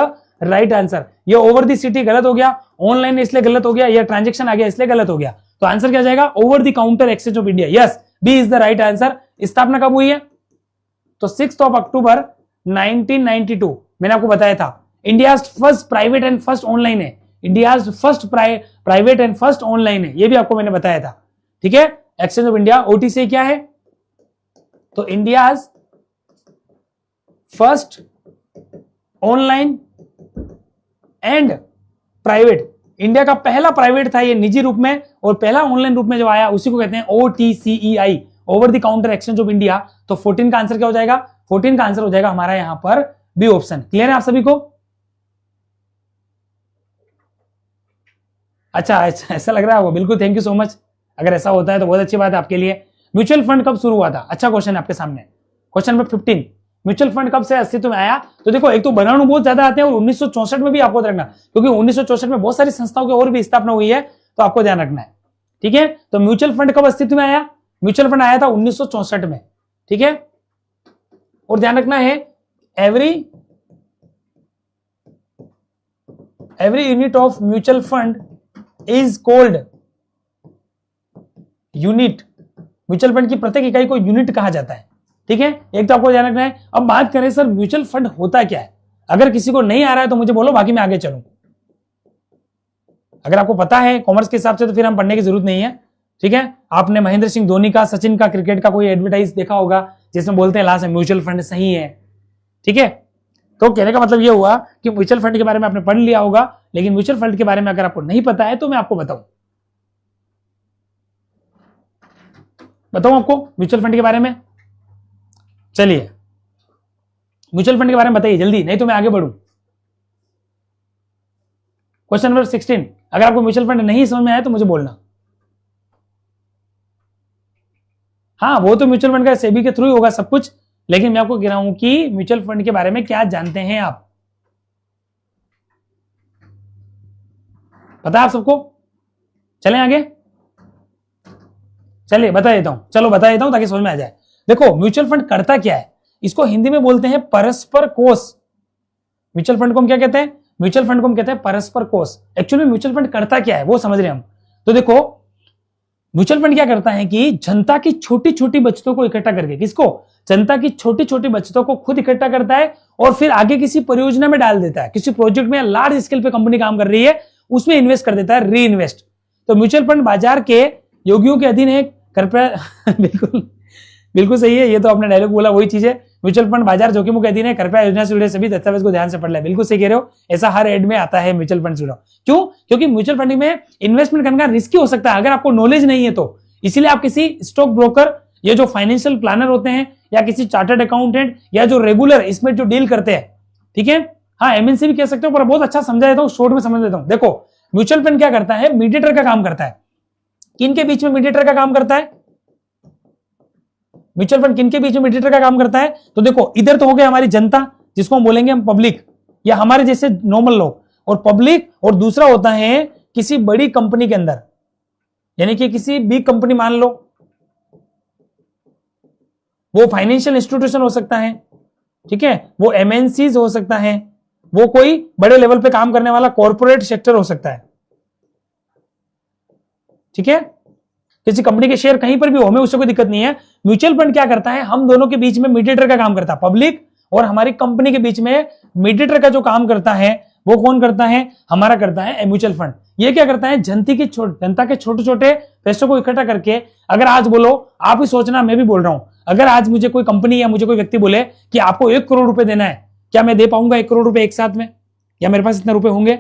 right answer. ये ओवर द सिटी गलत हो गया, ऑनलाइन इसलिए गलत हो गया, या ट्रांजेक्शन आ गया इसलिए गलत हो गया। तो आंसर क्या जाएगा? Over the counter exchange of India. Yes, B is the right answer. स्थापना कब हुई है? तो 6 अक्टूबर 1992। मैंने आपको बताया था India first private and first online है। India first private and first online है, ये भी आपको मैंने बताया था। ठीक है, एक्सचेंज ऑफ इंडिया। ओटीसी क्या है? तो India first online and private. India का पहला प्राइवेट था ये निजी रूप में, और पहला ऑनलाइन रूप में जो आया उसी को कहते हैं OTCEI, over the counter exchange of India. तो 14 का आंसर क्या हो जाएगा? 14 का आंसर हो जाएगा हमारा यहां पर बी ऑप्शन। क्लियर है आप सभी को? अच्छा, ऐसा लग रहा है वो। बिल्कुल, थैंक यू सो मच। अगर ऐसा होता है तो बहुत अच्छी बात है आपके लिए। म्यूचुअल फंड कब शुरू हुआ था? अच्छा क्वेश्चन है आपके सामने। क्वेश्चन नंबर 15, म्यूचुअल फंड कब से अस्तित्व में आया? तो देखो, एक तो बनाणु बहुत ज्यादा आते हैं, और 1964 में भी आपको रखना, क्योंकि 1964 में बहुत सारी संस्थाओं की और भी स्थापना हुई है, तो आपको ध्यान रखना है। ठीक है, तो म्यूचुअल फंड कब अस्तित्व में आया? म्यूचुअल फंड आया था 1964 में। ठीक है, और ध्यान रखना है every unit of mutual fund is called unit. Mutual fund की प्रत्येक इकाई को यूनिट कहा जाता है। ठीक है, एक तो आपको ध्यान रखना है। अब बात करें सर म्यूचुअल फंड होता क्या है? अगर किसी को नहीं आ रहा है तो मुझे बोलो, बाकी मैं आगे चलूं। अगर आपको पता है कॉमर्स के हिसाब से तो फिर हम पढ़ने की जरूरत नहीं है। ठीक है, आपने महेंद्र सिंह धोनी का, सचिन का क्रिकेट का कोई एडवर्टाइज देखा होगा जिसमें बोलते हैं लास्ट में म्यूचुअल फंड सही है। ठीक है, तो कहने का मतलब यह हुआ कि म्यूचुअल फंड के बारे में आपने पढ़ लिया होगा, लेकिन म्यूचुअल फंड के बारे में अगर आपको नहीं पता है तो मैं आपको बताऊं आपको म्यूचुअल फंड के बारे में। चलिए, म्यूचुअल फंड के बारे में बताइए जल्दी, नहीं तो मैं आगे बढ़ूं। क्वेश्चन नंबर 16, अगर आपको म्यूचुअल फंड नहीं समझ में आया तो मुझे बोलना। हाँ, वो तो म्यूचुअल फंड का सेबी के थ्रू ही होगा सब कुछ, लेकिन मैं आपको कह रहा हूं कि म्यूचुअल फंड के बारे में क्या जानते हैं आप? पता है आप सबको? चलें आगे, चलिए बता देता हूं, चलो बता देता हूं ताकि समझ में आ जाए। देखो म्यूचुअल फंड करता क्या है, इसको हिंदी में बोलते हैं परस्पर कोष। म्यूचुअल फंड को हम क्या कहते हैं, म्यूचुअल फंड को हम कहते हैं परस्पर कोष। एक्चुअली म्यूचुअल फंड करता क्या है वो समझ रहे हैं हम। तो देखो म्यूचुअल फंड क्या करता है कि जनता की छोटी छोटी बचतों को इकट्ठा करके, किसको, जनता की छोटी छोटी बचतों को खुद इकट्ठा करता है और फिर आगे किसी परियोजना में डाल देता है, किसी प्रोजेक्ट में लार्ज स्केल पे कंपनी काम कर रही है उसमें इन्वेस्ट कर देता है, री इन्वेस्ट। तो म्यूचुअल फंड बाजार के योगियों के अधीन है, कृपया बिल्कुल बिल्कुल सही है, ये तो आपने डायलॉग बोला वही चीज है। म्यूचुअल फंड बाजार जोखिमों के अधीन है, कृपया योजना से जुड़े सभी दस्तावेज को ध्यान से पढ़ ले। बिल्कुल सही कह रहे हो, ऐसा हर एड में आता है म्यूचुअल फंड जुड़ो। क्यों, क्योंकि म्यूचुअल फंड में इन्वेस्टमेंट करना रिस्की हो सकता है अगर आपको नॉलेज नहीं है तो। इसीलिए आप किसी स्टॉक ब्रोकर, ये जो फाइनेंशियल प्लानर होते हैं, या किसी चार्टर्ड अकाउंटेंट, या जो रेगुलर इसमें जो डील करते हैं, ठीक है, हाँ एमएनसी भी कह सकते हो, पर बहुत अच्छा समझा देता हूं, शॉर्ट में समझ देता हूं। देखो म्यूचुअल फंड क्या करता है, मीडिएटर का काम करता है। किन के बीच में मीडिएटर का काम करता है, म्यूचुअल फंड किन के बीच में मीडिएटर का काम करता है। तो देखो इधर तो हो गया हमारी जनता, जिसको हम बोलेंगे हम पब्लिक, या हमारे जैसे नॉर्मल लोग, और पब्लिक, और दूसरा होता है किसी बड़ी कंपनी के अंदर, यानी कि किसी बिग कंपनी मान लो, वो फाइनेंशियल इंस्टीट्यूशन हो सकता है, ठीक है, वो एमएनसीज हो सकता है, वो कोई बड़े लेवल पे काम करने वाला कॉर्पोरेट सेक्टर हो सकता है, ठीक है, किसी कंपनी के शेयर कहीं पर भी हो, हमें उससे कोई दिक्कत नहीं है। म्यूचुअल फंड क्या करता है, हम दोनों के बीच में मीडिएटर का काम करता है, पब्लिक और हमारी कंपनी के बीच में मीडिएटर का जो काम करता है वो कौन करता है, हमारा करता है म्यूचुअल फंड। ये क्या करता है, जनता के छोटे छोटे पैसों को इकट्ठा करके, अगर आज बोलो, आप ही सोचना, मैं भी बोल रहा हूं, अगर आज मुझे कोई कंपनी या मुझे कोई व्यक्ति बोले कि आपको 1 करोड़ रुपए देना है, क्या मैं दे पाऊंगा 1 करोड़ रुपए एक साथ में, या मेरे पास इतने रुपए होंगे,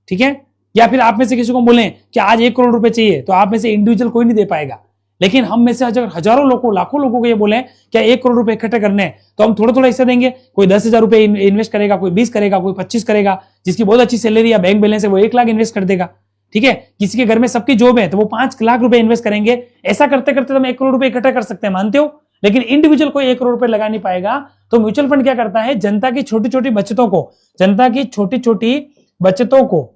ठीक है। या फिर आप में से किसी को बोलें कि आज 1 करोड़ रुपए चाहिए, तो आप में से इंडिविजुअल कोई नहीं दे पाएगा। लेकिन हम में से हजारों लोगों, लाखों लोगों को ये बोले क्या 1 करोड़ रुपए इकट्ठे करने हैं, तो हम थोड़ा थोड़ा हिस्सा देंगे। कोई 10,000 रुपए इन्वेस्ट करेगा, कोई 20 करेगा, कोई 25 करेगा, जिसकी बहुत अच्छी सैलरी या बैंक बैलेंस है वो 1 लाख इन्वेस्ट कर देगा, ठीक है। किसी के घर में सबकी जॉब है तो वो 5 लाख रुपए इन्वेस्ट करेंगे। ऐसा करते करते हम 1 करोड़ रुपए इकट्ठा कर सकते हैं, मानते हो। लेकिन इंडिविजुअल कोई 1 करोड़ रुपए लगा नहीं पाएगा। तो म्यूचुअल फंड क्या करता है, जनता की छोटी छोटी बचतों को, जनता की छोटी छोटी बचतों को,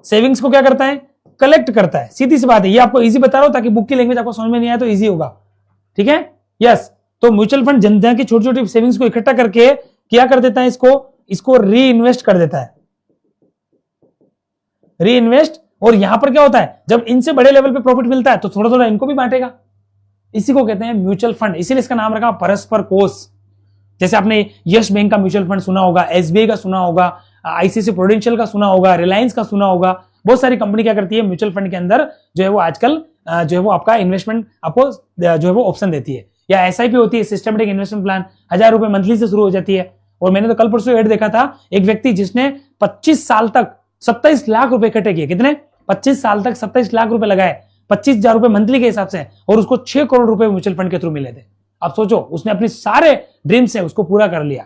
सेविंग्स को क्या करता है, कलेक्ट करता है। सीधी सी बात है, ये आपको इजी बता रहा हूं ताकि बुक की लैंग्वेज आपको समझ में नहीं आए तो इजी होगा, ठीक है। यस, तो म्यूचुअल फंड जनता की छोटी छोटी सेविंग्स को इकट्ठा करके क्या कर देता है, इसको री इन्वेस्ट कर देता है, री इन्वेस्ट। और यहां पर क्या होता है, जब इनसे बड़े लेवल पे प्रॉफिट मिलता है तो थोड़ा थोड़ा इनको भी बांटेगा। इसी को कहते हैं म्यूचुअल फंड, इसीलिए इसका नाम रखा परस्पर कोष। जैसे आपने यस बैंक का म्यूचुअल फंड सुना होगा, एसबीआई का सुना होगा, आईसीआईसी प्रूडेंशियल का सुना होगा, रिलायंस का सुना होगा। बहुत सारी कंपनी क्या करती है, म्यूचुअल फंड के अंदर जो है वो आजकल जो है वो आपका इन्वेस्टमेंट आपको जो है वो ऑप्शन देती है। या एसआईपी होती है, सिस्टमेटिक इन्वेस्टमेंट प्लान, 1000 रुपए मंथली से शुरू हो जाती है। और मैंने तो कल परसों एड देखा था, एक व्यक्ति जिसने 25 साल तक 27 लाख रुपए इकट्ठे किए। कितने, 25 साल तक 27 लाख रुपए लगाए, 25,000 रुपए मंथली के हिसाब से, और उसको 6 करोड़ रुपए म्यूचुअल फंड के थ्रू मिले थे। आप सोचो, उसने अपने सारे ड्रीम्स है उसको पूरा कर लिया।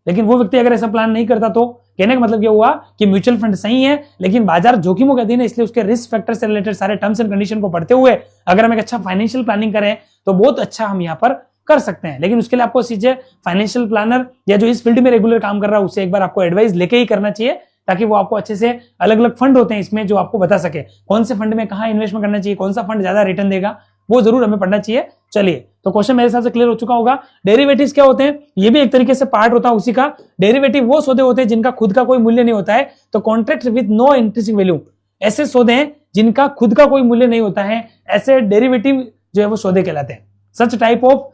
लेकिन वो व्यक्ति अगर ऐसा प्लान नहीं करता तो कहने का मतलब ये हुआ कि म्यूचुअल फंड सही है, लेकिन बाजार जोखिमों के अधीन है, इसलिए उसके रिस्क फैक्टर से रिलेटेड सारे टर्म्स एंड कंडीशन को पढ़ते हुए अगर हम एक अच्छा फाइनेंशियल प्लानिंग करें तो बहुत अच्छा हम यहाँ पर कर सकते हैं। लेकिन उसके लिए आपको सीधे फाइनेंशियल प्लानर या जो इस फील्ड में रेगुलर काम कर रहा है उससे एक बार आपको एडवाइस लेके ही करना चाहिए, ताकि वो आपको अच्छे से, अलग अलग फंड होते हैं इसमें जो आपको बता सके कौन से फंड में कहाँ इन्वेस्टमेंट करना चाहिए, कौन सा फंड ज्यादा रिटर्न देगा, वो जरूर हमें पढ़ना चाहिए। चलिए, तो क्वेश्चन मेरे हिसाब से क्लियर हो चुका होगा। डेरिवेटिव्स क्या होते हैं, ये भी एक तरीके से पार्ट होता है उसी का। डेरिवेटिव वो सौदे होते हैं जिनका खुद का कोई मूल्य नहीं होता है, तो contract with no intrinsic value, ऐसे सौदे हैं जिनका खुद का कोई मूल्य नहीं होता है, ऐसे डेरिवेटिव जो है वो सौदे कहलाते हैं। Such type of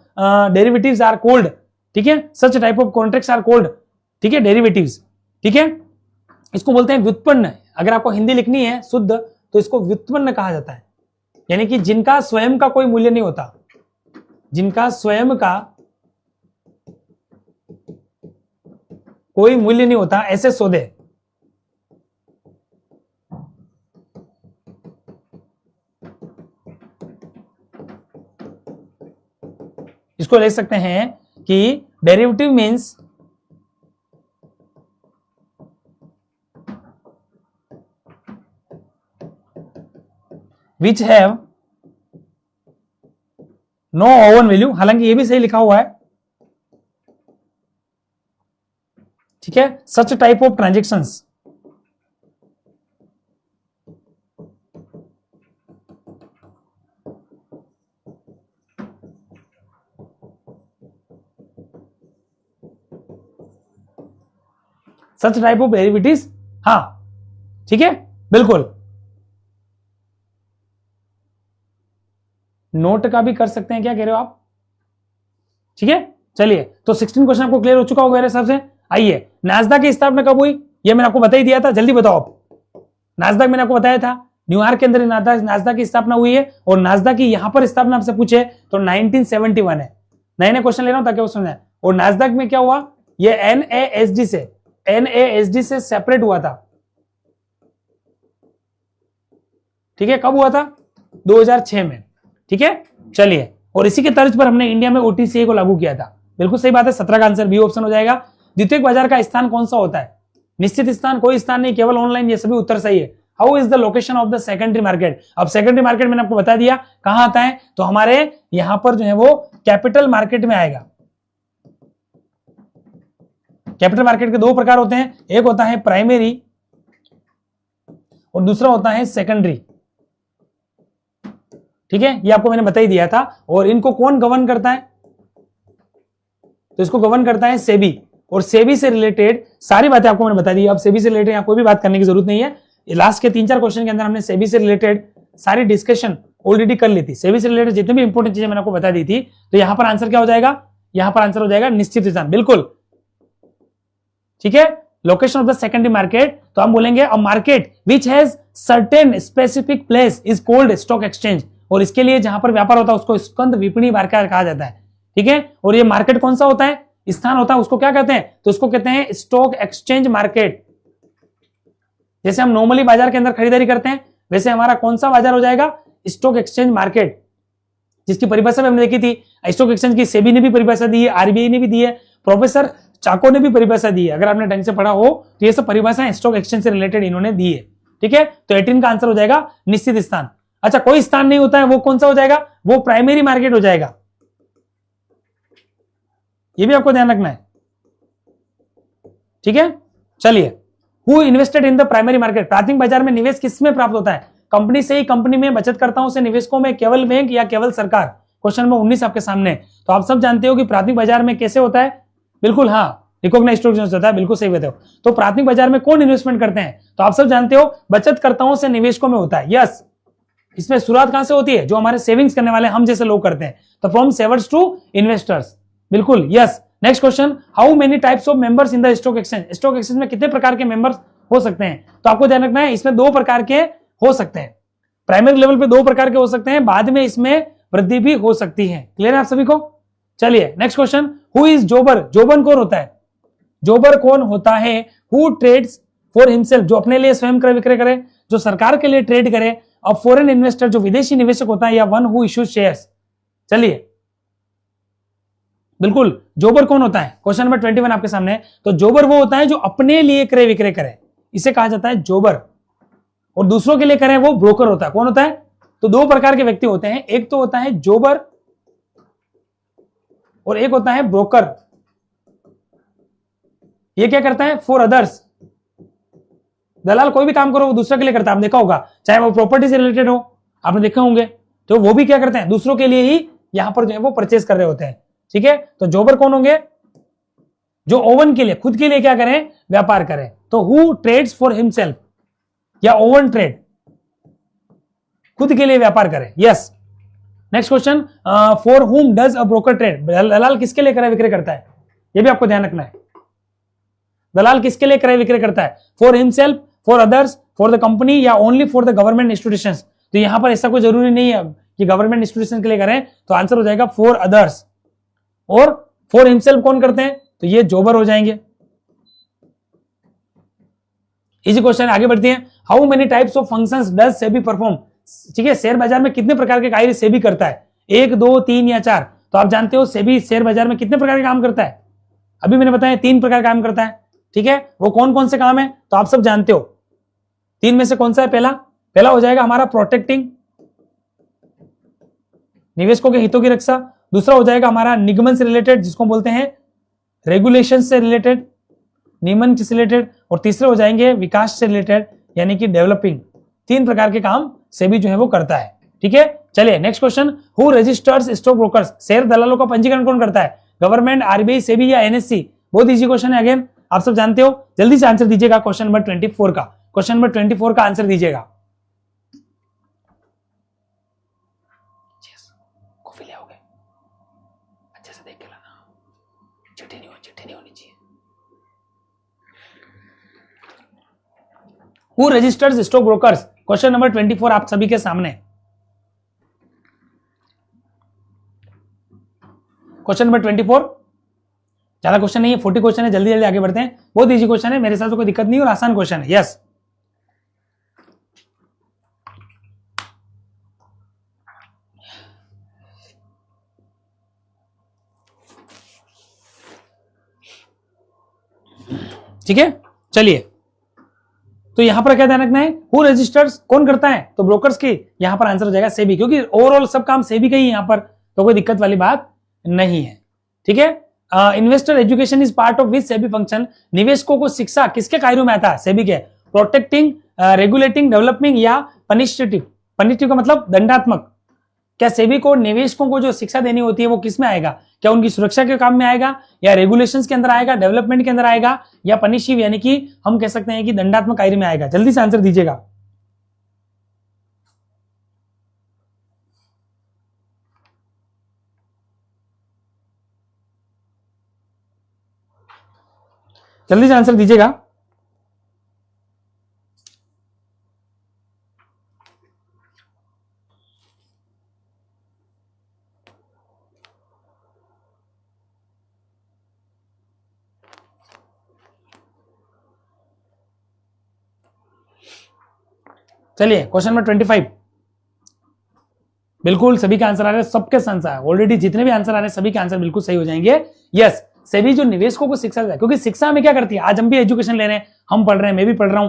derivatives are called, ठीक है, such type of contracts are called, ठीक है, डेरिवेटिव्स, ठीक है। इसको बोलते हैं व्युत्पन्न। अगर आपको हिंदी लिखनी है शुद्ध तो इसको व्युत्पन्न कहा जाता है, यानी कि जिनका स्वयं का कोई मूल्य नहीं होता, जिनका स्वयं का कोई मूल्य नहीं होता, ऐसे सौदे। इसको ले सकते हैं कि derivative means which have no own value, हालांकि ये भी सही लिखा हुआ है, ठीक है। Such type of transactions such type of derivatives, हाँ ठीक है बिल्कुल। नोट का भी कर सकते हैं, क्या कह रहे हो आप? ठीक है चलिए, तो 16 क्वेश्चन आपको क्लियर हो चुका होगा मेरे हिसाब से। आइए, नासडा की स्थापना कब हुई, ये मैंने आपको बता ही दिया था, जल्दी बताओ आप। नासडा मैंने आपको बताया था न्यूयॉर्क के अंदर नासडा की स्थापना हुई है, और नासडा की यहां पर स्थापना आपसे पूछे तो 1971 है। नए नए क्वेश्चन ले रहा हूं ताकि वो समझे। और नासडा में क्या हुआ, ये एनएएसडी से सेपरेट हुआ था। ठीक है, कब हुआ था? 2006 में। ठीक है चलिए, और इसी के तर्ज पर हमने इंडिया में ओटीसीए को लागू किया था। बिल्कुल सही बात है, 17 का आंसर बी ऑप्शन हो जाएगा। द्वितीयक बाजार का स्थान कौन सा होता है? निश्चित स्थान, कोई स्थान नहीं, केवल ऑनलाइन, ये सभी उत्तर सही है। How is the location of the secondary market? अब सेकेंडरी मार्केट मैंने आपको बता दिया कहां आता है, तो हमारे यहां पर जो है वो कैपिटल मार्केट में आएगा। कैपिटल मार्केट के दो प्रकार होते हैं, एक होता है प्राइमरी और दूसरा होता है सेकेंडरी। ठीक है, ये आपको मैंने बता ही दिया था। और इनको कौन गवर्न करता है? तो इसको गवर्न करता है सेबी, और सेबी से रिलेटेड सारी बातें आपको मैंने बता दी। अब सेबी से रिलेटेड यहां कोई भी बात करने की जरूरत नहीं है। लास्ट के 3-4 क्वेश्चन के अंदर हमने सेबी से रिलेटेड सारी डिस्कशन ऑलरेडी कर ली थी। सेबी से रिलेटेड जितनी भी इंपॉर्टेंट चीजें मैंने आपको बता दी थी। तो यहां पर आंसर क्या हो जाएगा? यहां पर आंसर हो जाएगा निश्चित स्थान, बिल्कुल ठीक है। Location of the secondary market, तो हम बोलेंगे a market which has certain specific place is called stock exchange. और इसके लिए जहां पर व्यापार होता है उसको स्कंद विपणी बाजार कहा जाता है। ठीक है, और ये मार्केट कौन सा होता है, स्थान होता है, उसको क्या कहते हैं? तो उसको कहते हैं स्टॉक एक्सचेंज मार्केट। जैसे हम नॉर्मली बाजार के अंदर खरीदारी करते हैं, वैसे हमारा कौन सा बाजार हो जाएगा? स्टॉक एक्सचेंज मार्केट, जिसकी परिभाषा भी हमने देखी थी। स्टॉक एक्सचेंज की सेबी ने भी परिभाषा दी है, आरबीआई ने भी दी है, प्रोफेसर चाको ने भी परिभाषा दी है। अगर आपने ढंग से पढ़ा हो तो ये सब परिभाषाएं स्टॉक एक्सचेंज से रिलेटेड इन्होंने दी है। ठीक है, तो 18 का आंसर हो जाएगा निश्चित स्थान। अच्छा, कोई स्थान नहीं होता है, वो कौन सा हो जाएगा? वो प्राइमरी मार्केट हो जाएगा। ये भी आपको ध्यान रखना है। ठीक है चलिए, who invested in the primary market? प्राथमिक बाजार में निवेश किसमें प्राप्त होता है? कंपनी से ही, कंपनी में, बचतकर्ताओं से, निवेशकों में, केवल बैंक या केवल सरकार? क्वेश्चन नंबर 19 आपके सामने। तो आप सब जानते हो कि प्राथमिक बाजार में कैसे होता है? बिल्कुल हाँ, रिकॉग्नाइज्ड स्टॉक एक्सचेंज होता है, बिल्कुल सही बताओ। तो प्राथमिक बाजार में कौन इन्वेस्टमेंट करते हैं? तो आप सब जानते हो बचतकर्ताओं से, निवेशकों में होता है। यस, इसमें शुरुआत कहां से होती है? जो हमारे सेविंग्स करने वाले हम जैसे लोग करते हैं। तो फ्रॉम सेवर्स टू इन्वेस्टर्स, बिल्कुल yes. Next question, how many types of members in the stock exchange? Stock exchange में कितने प्रकार के मेंबर्स हो सकते हैं? तो आपको ध्यान रखना है, इसमें 2 प्रकार के हो सकते हैं। प्राइमरी लेवल पे 2 प्रकार के हो सकते हैं, बाद में इसमें वृद्धि भी हो सकती है। क्लियर है आप सभी को? चलिए नेक्स्ट क्वेश्चन, हु इज जोबर? जोबर कौन होता है? जोबर कौन होता है? हु ट्रेड्स फॉर हिमसेल्फ, जो अपने लिए स्वयं क्रय विक्रय करे, जो सरकार के लिए ट्रेड करे। अब फॉरेन इन्वेस्टर, जो विदेशी निवेशक होता है, या वन हु इश्यूज शेयर्स। चलिए, बिल्कुल जोबर कौन होता है? क्वेश्चन नंबर 21 आपके सामने। तो जोबर वो होता है जो अपने लिए क्रय विक्रय करे, इसे कहा जाता है जोबर। और दूसरों के लिए करे वो ब्रोकर होता है। कौन होता है? तो 2 प्रकार के व्यक्ति होते हैं, एक तो होता है जोबर और एक होता है ब्रोकर। ये क्या करता है? For others. दलाल कोई भी काम करो वो दूसरे के लिए करता है, आपने देखा होगा, चाहे वो प्रॉपर्टी से रिलेटेड हो, आपने देखे होंगे। तो वो भी क्या करते हैं? दूसरों के लिए ही यहां पर जो है वो परचेज कर रहे होते हैं। ठीक है, तो जोबर कौन होंगे? जो ओवन के लिए, खुद के लिए क्या करें? व्यापार करें। तो हु ट्रेड्स फॉर हिमसेल्फ, या ओवन ट्रेड, खुद के लिए व्यापार करें। Yes. Next question, for whom does a broker trade? दलाल किसके लिए क्रय विक्रय करता है? यह भी आपको ध्यान रखना है। दलाल किसके लिए क्रय विक्रय करता है? For himself, for others, for the company, या only for the government institutions? तो यहां पर ऐसा कोई जरूरी नहीं है कि गवर्नमेंट इंस्टीट्यूशन के लिए करें, तो आंसर हो जाएगा फॉर अदर्स। और फॉर हिमसेल्फ कौन करते हैं? तो ये जोबर हो जाएंगे। इजी क्वेश्चन, आगे बढ़ते हैं। How many types of functions does SEBI perform? ठीक है, शेयर बाजार में कितने प्रकार के कार्य सेबी करता है? 1, 2, 3 या 4? तो आप जानते हो सेबी शेयर बाजार में कितने प्रकार के काम करता है? अभी मैंने बताया 3 प्रकार का काम करता है। ठीक है, वो कौन कौन से काम है? तो आप सब जानते हो। 3 में से कौन सा है? पहला हो जाएगा हमारा प्रोटेक्टिंग, निवेशकों के हितों की रक्षा। दूसरा हो जाएगा हमारा निगमन से रिलेटेड, जिसको बोलते हैं रेगुलेशन से रिलेटेड, नियमन से रिलेटेड। और तीसरे हो जाएंगे विकास से रिलेटेड, यानी कि डेवलपिंग। 3 प्रकार के काम सेबी जो है वो करता है। ठीक है, चलिए next question, who registers stock brokers? Share दलालों का पंजीकरण कौन करता है? गवर्नमेंट, आरबीआई, सेबी या एनएससी? बहुत इजी क्वेश्चन है। अगेन आप सब जानते हो, जल्दी से आंसर दीजिएगा क्वेश्चन नंबर 24 का। क्वेश्चन नंबर 24 का आंसर दीजिएगा। कॉफी ले आओगे? अच्छे से देख के लाना, चिट्ठी नहीं होनी चाहिए। Who registers stock brokers? Question number 24 आप सभी के सामने। क्वेश्चन नंबर 24, ज्यादा क्वेश्चन नहीं है, 40 क्वेश्चन है, जल्दी जल्दी आगे बढ़ते हैं। बहुत इजी क्वेश्चन है, मेरे हिसाब से कोई दिक्कत नहीं और आसान क्वेश्चन है। यस, ठीक है, चलिए। तो यहां पर क्या ध्यान रखना है, हु रजिस्टर्स, कौन करता है, तो ब्रोकर्स की, यहां पर आंसर हो जाएगा सेबी, क्योंकि ओवरऑल सब काम सेबी का ही यहां पर, तो कोई दिक्कत वाली बात नहीं है। ठीक है, investor education is part of which SEBI function, निवेशकों को शिक्षा किसके कार्यों में आता है, सेबी के, प्रोटेक्टिंग, रेगुलेटिंग, डेवलपिंग या पनिशेटिव। पनिशेटिव का मतलब दंडात्मक। क्या सेबी को निवेशकों को जो शिक्षा देनी होती है वो किस में आएगा, क्या उनकी सुरक्षा के काम में आएगा, या रेगुलेशंस के अंदर आएगा, डेवलपमेंट के अंदर आएगा, या पनिशिव यानी कि हम कह सकते हैं कि दंडात्मक कार्य में आएगा। जल्दी से आंसर दीजिएगा। जल्दी से आंसर दीजिएगा। चलिए क्वेश्चन नंबर 25, बिल्कुल सभी के आंसर आ रहे हैं, सबके आंसर है ऑलरेडी, जितने भी आंसर आ रहे हैं सभी के आंसर बिल्कुल सही हो जाएंगे। यस, सेबी जो निवेशकों को शिक्षा देता है, क्योंकि शिक्षा में क्या करती है, आज हम भी एजुकेशन ले रहे हैं, हम पढ़ रहे हैं, मैं भी पढ़ रहा हूं,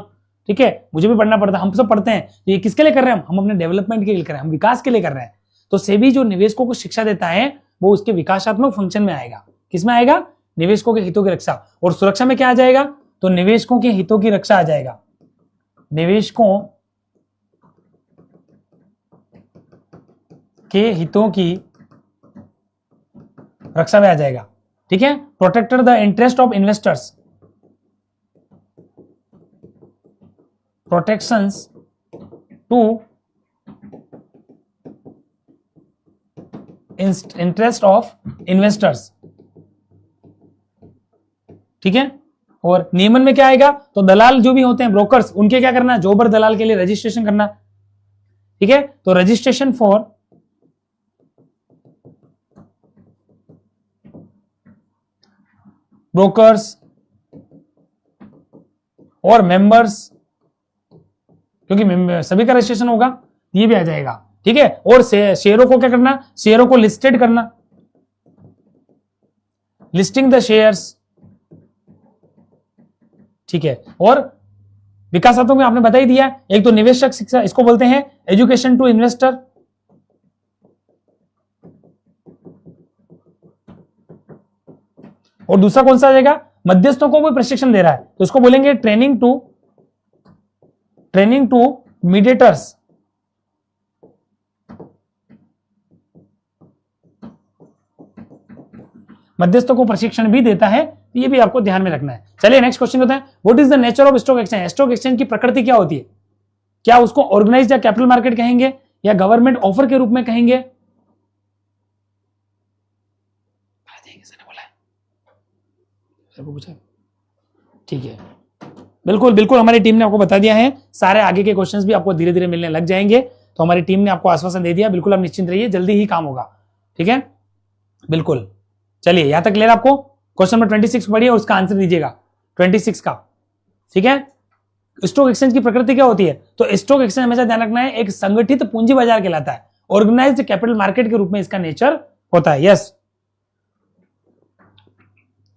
ठीक है, मुझे भी पढ़ना पड़ता है, हम सब पढ़ते हैं। तो ये किसके लिए कर रहे हैं, हम अपने डेवलपमेंट के लिए कर रहे हैं, हम विकास के लिए कर रहे हैं। तो सेबी जो निवेशकों को शिक्षा देता है वो उसके विकासात्मक फंक्शन में आएगा। किसमें आएगा, निवेशकों के हितों की रक्षा, और सुरक्षा में क्या आ जाएगा, तो निवेशकों के हितों की रक्षा आ जाएगा, निवेशकों के हितों की रक्षा में आ जाएगा। ठीक है, protector the interest of investors, protections to interest of investors. ठीक है, और नियमन में क्या आएगा, तो दलाल जो भी होते हैं ब्रोकर्स, उनके क्या करना, जोबर दलाल के लिए रजिस्ट्रेशन करना। ठीक है, तो रजिस्ट्रेशन फॉर ब्रोकर्स और मेंबर्स, क्योंकि सभी का रजिस्ट्रेशन होगा, ये भी आ जाएगा। ठीक है, और शेयरों को क्या करना, शेयरों को लिस्टेड करना, लिस्टिंग द शेयर्स। ठीक है, और विकासात्मक में आपने बता ही दिया, एक तो निवेशक शिक्षा, इसको बोलते हैं एजुकेशन टू इन्वेस्टर, और दूसरा कौन सा आ जाएगा, मध्यस्थों को कोई प्रशिक्षण दे रहा है, तो इसको बोलेंगे ट्रेनिंग टू मीडिएटर्स। मध्यस्थों को प्रशिक्षण भी देता है, ये भी आपको ध्यान में रखना है। चलिए नेक्स्ट क्वेश्चन होता है, what is the nature of stock exchange, stock exchange की प्रकृति क्या होती है, क्या उसको ऑर्गेनाइज्ड या कैपिटल मार्केट कहेंगे, या गवर्नमेंट ऑफर के रूप में कहेंगे। ठीक है, बिल्कुल बिल्कुल, हमारी टीम ने आपको बता दिया है, सारे आगे के क्वेश्चंस भी आपको धीरे धीरे मिलने लग जाएंगे, तो हमारी टीम ने आपको आश्वासन दे दिया, बिल्कुल आप निश्चिंत रहिए, जल्दी ही काम होगा। ठीक है, बिल्कुल। चलिए यहां तक क्लियर आपको, क्वेश्चन नंबर 26 पढ़िए और उसका आंसर दीजिएगा 26 का। ठीक है, स्टॉक एक्सचेंज की प्रकृति क्या होती है, तो स्टॉक एक्सचेंज हमेशा ध्यान रखना है, एक संगठित पूंजी बाजार कहलाता है, ऑर्गेनाइज्ड कैपिटल मार्केट के रूप में इसका नेचर होता है। यस,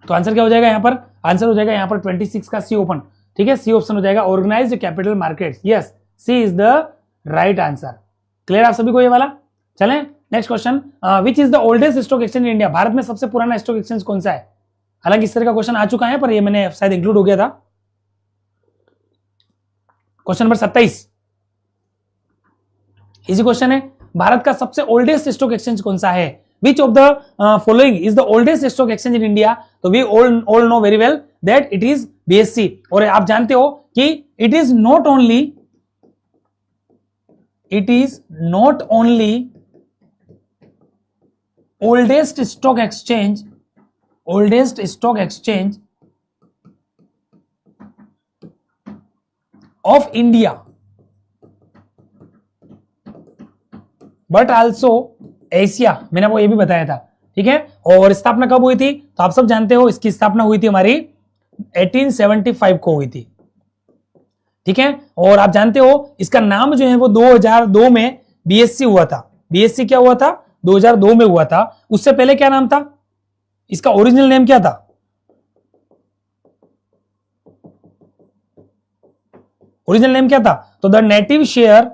तो आंसर क्या हो जाएगा यहां पर, आंसर हो जाएगा यहां पर 26 का सी ओपन। ठीक है, सी ऑप्शन हो जाएगा organised capital market. Yes, C is the right answer. Clear आप सभी को ये वाला। चलें next question, which is the oldest stock exchange in India, Bharat में सबसे पुराना स्टॉक एक्सचेंज कौन सा है। हालांकि इस तरह का क्वेश्चन आ चुका है, पर ये मैंने शायद इंक्लूड हो गया था। क्वेश्चन नंबर 27, इजी क्वेश्चन है, भारत का सबसे ओल्डेस्ट स्टॉक एक्सचेंज कौन सा है, which of the following is the oldest stock exchange in India? तो we all know very well that it is BSC. और आप जानते हो कि it is not only oldest stock exchange of India but also Asia. मैंने आपको ये भी बताया था, ठीक है। और स्थापना कब हुई थी? तो आप सब जानते हो इसकी स्थापना हुई थी हमारी 1875 को हुई थी, ठीक है। और आप जानते हो इसका नाम जो है वो 2002 में बीएससी हुआ था। बीएससी क्या हुआ था? 2002 में हुआ था। उससे पहले क्या नाम था इसका? ओरिजिनल नेम क्या था? ओरिजिनल नेम क्या था? तो the native share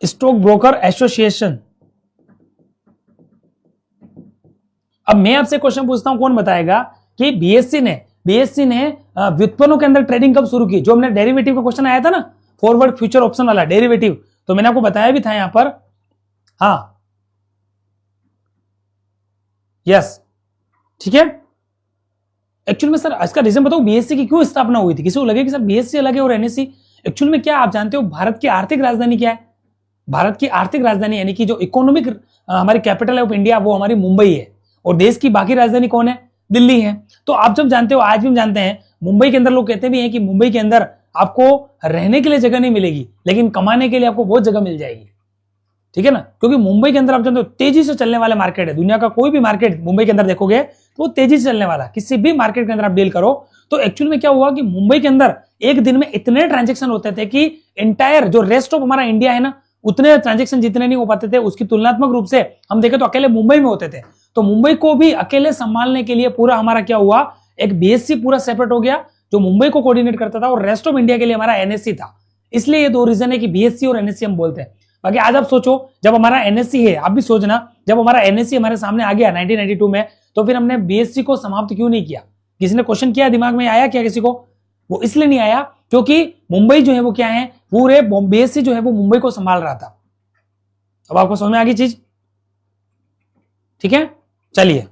stock broker association. अब मैं आपसे क्वेश्चन पूछता हूं, कौन बताएगा कि बीएससी ने व्युत्पन्नों के अंदर ट्रेडिंग कब शुरू की? जो हमने डेरिवेटिव का क्वेश्चन आया था ना, फॉरवर्ड फ्यूचर ऑप्शन वाला डेरिवेटिव, तो मैंने आपको बताया भी था यहां पर। हाँ, यस, ठीक है। एक्चुअल में सर इसका रीजन बताओ, बीएससी की क्यों स्थापना हुई थी? किसी को लगे कि सर बीएससी अलग है और एनएससी। एक्चुअल में क्या आप जानते हो भारत की आर्थिक राजधानी क्या है? भारत की आर्थिक राजधानी यानी कि जो इकोनॉमिक हमारी कैपिटल ऑफ इंडिया वो हमारी मुंबई है, और देश की बाकी राजधानी कौन है? दिल्ली है। तो आप जब जानते हो, आज भी हम जानते हैं, मुंबई के अंदर लोग कहते भी हैं कि मुंबई के अंदर आपको रहने के लिए जगह नहीं मिलेगी, लेकिन कमाने के लिए आपको बहुत जगह मिल जाएगी, ठीक है ना। क्योंकि मुंबई के अंदर आप जानते हो तेजी से चलने वाले मार्केट है। दुनिया का कोई भी मार्केट मुंबई के अंदर देखोगे तो वो तेजी से चलने वाला, किसी भी मार्केट के अंदर आप डील करो। तो एक्चुअल में क्या हुआ कि मुंबई के अंदर एक दिन में इतने ट्रांजेक्शन होते थे कि इंटायर जो रेस्ट ऑफ हमारा इंडिया है ना, उतने ट्रांजेक्शन जितने नहीं हो पाते थे, उसकी तुलनात्मक रूप से हम देखें तो अकेले मुंबई में होते थे। तो मुंबई को भी अकेले संभालने के लिए पूरा हमारा क्या हुआ, एक बीएससी पूरा सेपरेट हो गया जो मुंबई को कोऑर्डिनेट करता था, और रेस्ट ऑफ इंडिया के लिए हमारा एनएससी था। इसलिए ये दो रीजन है कि बीएससी और एनएससी हम बोलते हैं। बाकी आज आप सोचो, जब हमारा एनएससी है, आप भी सोचना, जब हमारा एनएससी हमारे सामने आ गया 1992 में, तो फिर हमने बीएससी को समाप्त क्यों नहीं किया? किसी ने क्वेश्चन किया, दिमाग में आया क्या किसी को? वो इसलिए नहीं आया क्योंकि मुंबई जो है वो क्या है, पूरे बीएससी जो है वो मुंबई को संभाल रहा था। अब आपको समझ में आ गई चीज, ठीक है। चलिए,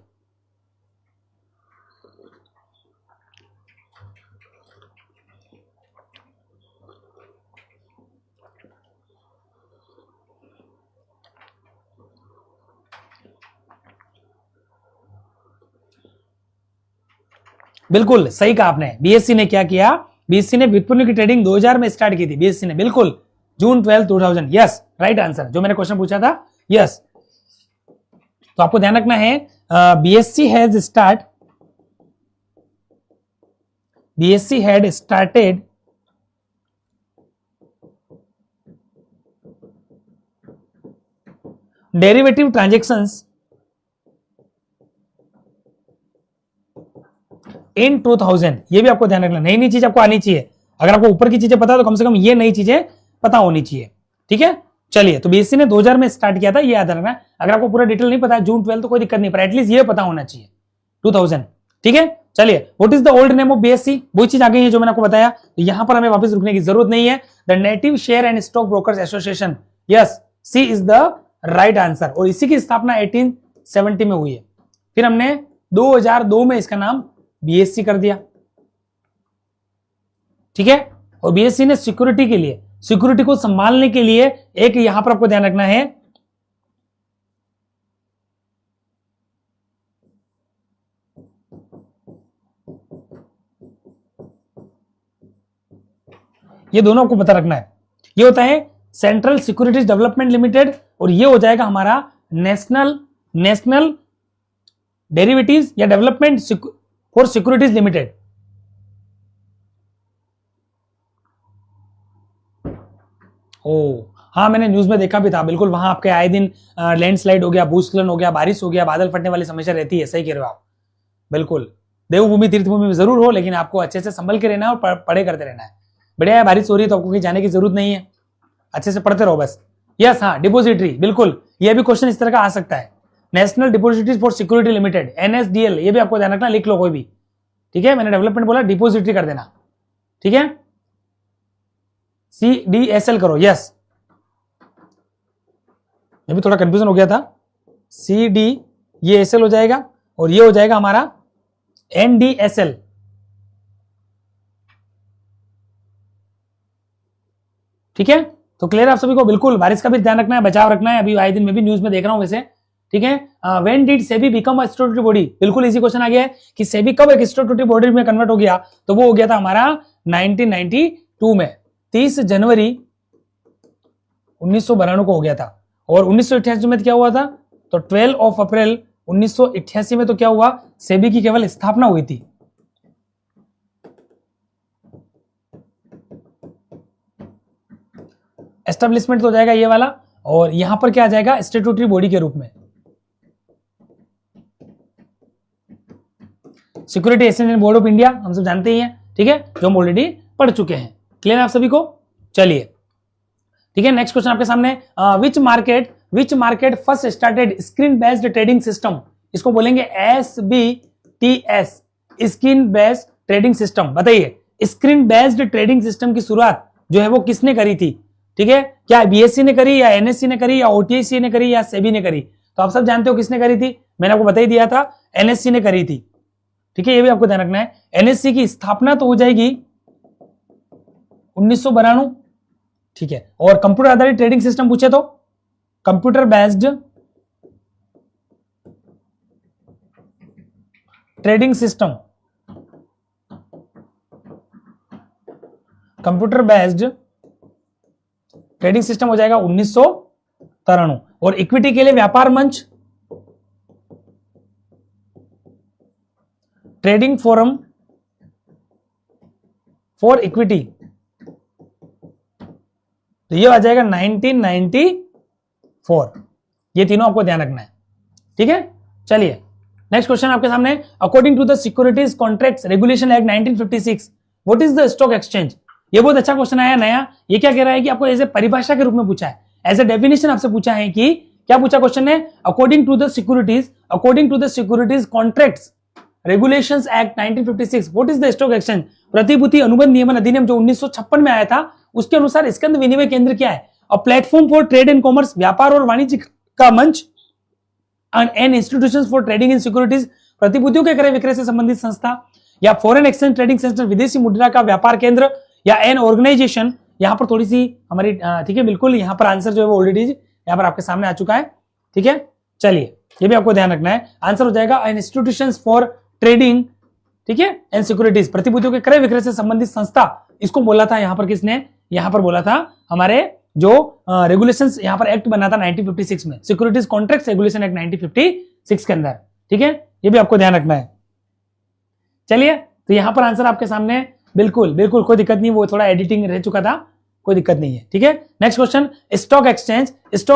बिल्कुल सही कहा आपने। बीएससी ने क्या किया? बीएससी ने व्युत्पन्न की ट्रेडिंग 2000 में स्टार्ट की थी बीएससी ने, बिल्कुल, जून 12, 2000। यस, राइट आंसर जो मैंने क्वेश्चन पूछा था। यस, तो आपको ध्यान रखना है, BSC had started derivative transactions in 2000। ये भी आपको ध्यान रखना, नई नई चीज आपको आनी चाहिए। अगर आपको ऊपर की चीजें पता है तो कम से कम ये नई चीजें पता होनी चाहिए, ठीक है। चलिए, तो बीएससी ने 2000 में स्टार्ट किया था, ये याद रखना। अगर आपको पूरा डिटेल नहीं पता है, जून 12 तो कोई दिक्कत नहीं, पर एटलीस्ट ये पता होना चाहिए 2000, ठीक है। चलिए, what is the old name of BSc? वो चीज आ गई है जो मैंने आपको बताया। तो यहां पर हमें वापस रुकने की जरूरत नहीं है। The native share and stock brokers association, yes, C is the right answer. और इसी की स्थापना 1870 में हुई है। फिर हमने 2002 में इसका नाम बीएससी कर दिया, ठीक है। और बीएससी ने सिक्योरिटी के लिए, सिक्योरिटी को संभालने के लिए, एक यहां पर आपको ध्यान रखना है, ये दोनों आपको पता रखना है। ये होता है सेंट्रल सिक्योरिटीज डेवलपमेंट लिमिटेड, और ये हो जाएगा हमारा नेशनल डेरिवेटिव्स या डेवलपमेंट फॉर सिक्योरिटीज लिमिटेड। ओ हाँ, मैंने न्यूज में देखा भी था, बिल्कुल। वहां आपके आए दिन लैंडस्लाइड हो गया, भूस्खलन हो गया, बारिश हो गया, बादल फटने वाली समस्या रहती है। सही कह रहे हो आप, बिल्कुल। देवभूमि तीर्थभूमि में जरूर हो, लेकिन आपको अच्छे से संभल के रहना है और पढ़े करते रहना है। बढ़िया है, बारिश हो रही है तो आपको कहीं जाने की जरूरत नहीं है, अच्छे से पढ़ते रहो बस। यस, हाँ, डिपोजिटरी, बिल्कुल, ये भी क्वेश्चन इस तरह का आ सकता है। National depositories for security limited, NSDL, ये भी आपको ध्यान रखना, लिख लो कोई भी, ठीक है, मैंने डेवलपमेंट बोला, डिपोजिटरी कर देना, ठीक है, CDSL करो, यस, ये भी थोड़ा कंफ्यूजन हो गया था, CD ये SL हो जाएगा और ये हो जाएगा हमारा NDSL, ठीक है। तो क्लियर आप सभी को, बिल्कुल बारिश का भी ध्यान रखना है, बचाव रखना है, अभी आए दिन में भी न्यूज में देख रहा हूं वैसे, ठीक है। When did SEBI become a statutory body, बिल्कुल इजी क्वेश्चन आ गया है कि सेबी कब एक स्टैट्यूटरी बॉडी में कन्वर्ट हो गया, तो वो हो गया था हमारा 1992 में, 30 जनवरी 1992 को हो गया था। और 1988 में क्या हुआ था, तो 12 अप्रैल 1988 में तो क्या हुआ, सेबी की केवल स्थापना हुई थी। एस्टेब्लिशमेंट तो हो जाएगा ये वाला, और यहां पर क्या आ जाएगा, स्टैट्यूटरी बॉडी के रूप में। Security exchange board of India हम सब जानते ही हैं, ठीक है, जो हम ऑलरेडी पढ़ चुके हैं। क्लियर है आप सभी को, चलिए ठीक है। नेक्स्ट क्वेश्चन आपके सामने, which market first started screen based trading system, इसको बोलेंगे SBTS, screen based trading system. बताइए स्क्रीन बेस्ड ट्रेडिंग सिस्टम की शुरुआत जो है वो किसने करी थी, ठीक है, क्या BSE ने करी, या NSE ने करी, या OTC ने करी, या सेबी ने करी, तो आप सब जानते हो किसने करी थी, मैंने आपको बता ही दिया था, NSE ने करी थी, ठीक है, ये भी आपको ध्यान रखना है। NSE की स्थापना तो हो जाएगी 1992, ठीक है। और कंप्यूटर आधारित ट्रेडिंग सिस्टम पूछे तो computer based trading system, computer based trading system हो जाएगा 1993। और इक्विटी के लिए व्यापार मंच, ट्रेडिंग फोरम फॉर इक्विटी, तो ये आ जाएगा 1994। ये तीनों आपको ध्यान रखना है, ठीक है। चलिए नेक्स्ट क्वेश्चन आपके सामने, according to the securities contracts regulation act 1956 what is the stock exchange. ये बहुत अच्छा क्वेश्चन आया नया, ये क्या कह रहा है कि आपको एज ए परिभाषा के रूप में पूछा है, एज ए डेफिनेशन आपसे पूछा है कि क्या पूछा क्वेश्चन है, according to the securities contracts regulations act 1956 what is the stock exchange. प्रतिभूति अनुबंध नियमन अधिनियम जो 1956 में आया था, उसके अनुसार स्कंद विनिमय केंद्र क्या है, a platform for trade and commerce, व्यापार और वाणिज्य का मंच, and institutions for trading in securities, प्रतिभूतियों के क्रय विक्रय से संबंधित संस्था, या फॉरेन एक्सचेंज ट्रेडिंग सेंटर, विदेशी मुद्रा का व्यापार केंद्र, या एन ऑर्गेनाइजेशन। यहां पर थोड़ी सी हमारी ठीक है, बिल्कुल यहां पर आंसर जो है वो ऑलरेडी यहां पर आपके सामने आ चुका है, ठीक है। चलिए ये भी आपको ध्यान रखना है, आंसर हो जाएगा इंस्टीट्यूशंस फॉर ट्रेडिंग, ठीक है, एंड सिक्योरिटीज, प्रतिभूतियों के क्रय विक्रय से संबंधित संस्था। इसको बोला था यहां पर किसने, यहां पर बोला था हमारे जो रेगुलेशंस यहां पर एक्ट बना था 1956 में, सिक्योरिटीज कॉन्ट्रैक्ट रेगुलेशन एक्ट 1956 के अंदर, ठीक है, ये भी आपको ध्यान रखना है। चलिए तो यहां पर आंसर आपके सामने, बिल्कुल बिल्कुल कोई दिक्कत नहीं, वो थोड़ा एडिटिंग रह चुका था, कोई दिक्कत नहीं है, ठीक है। Next question, stock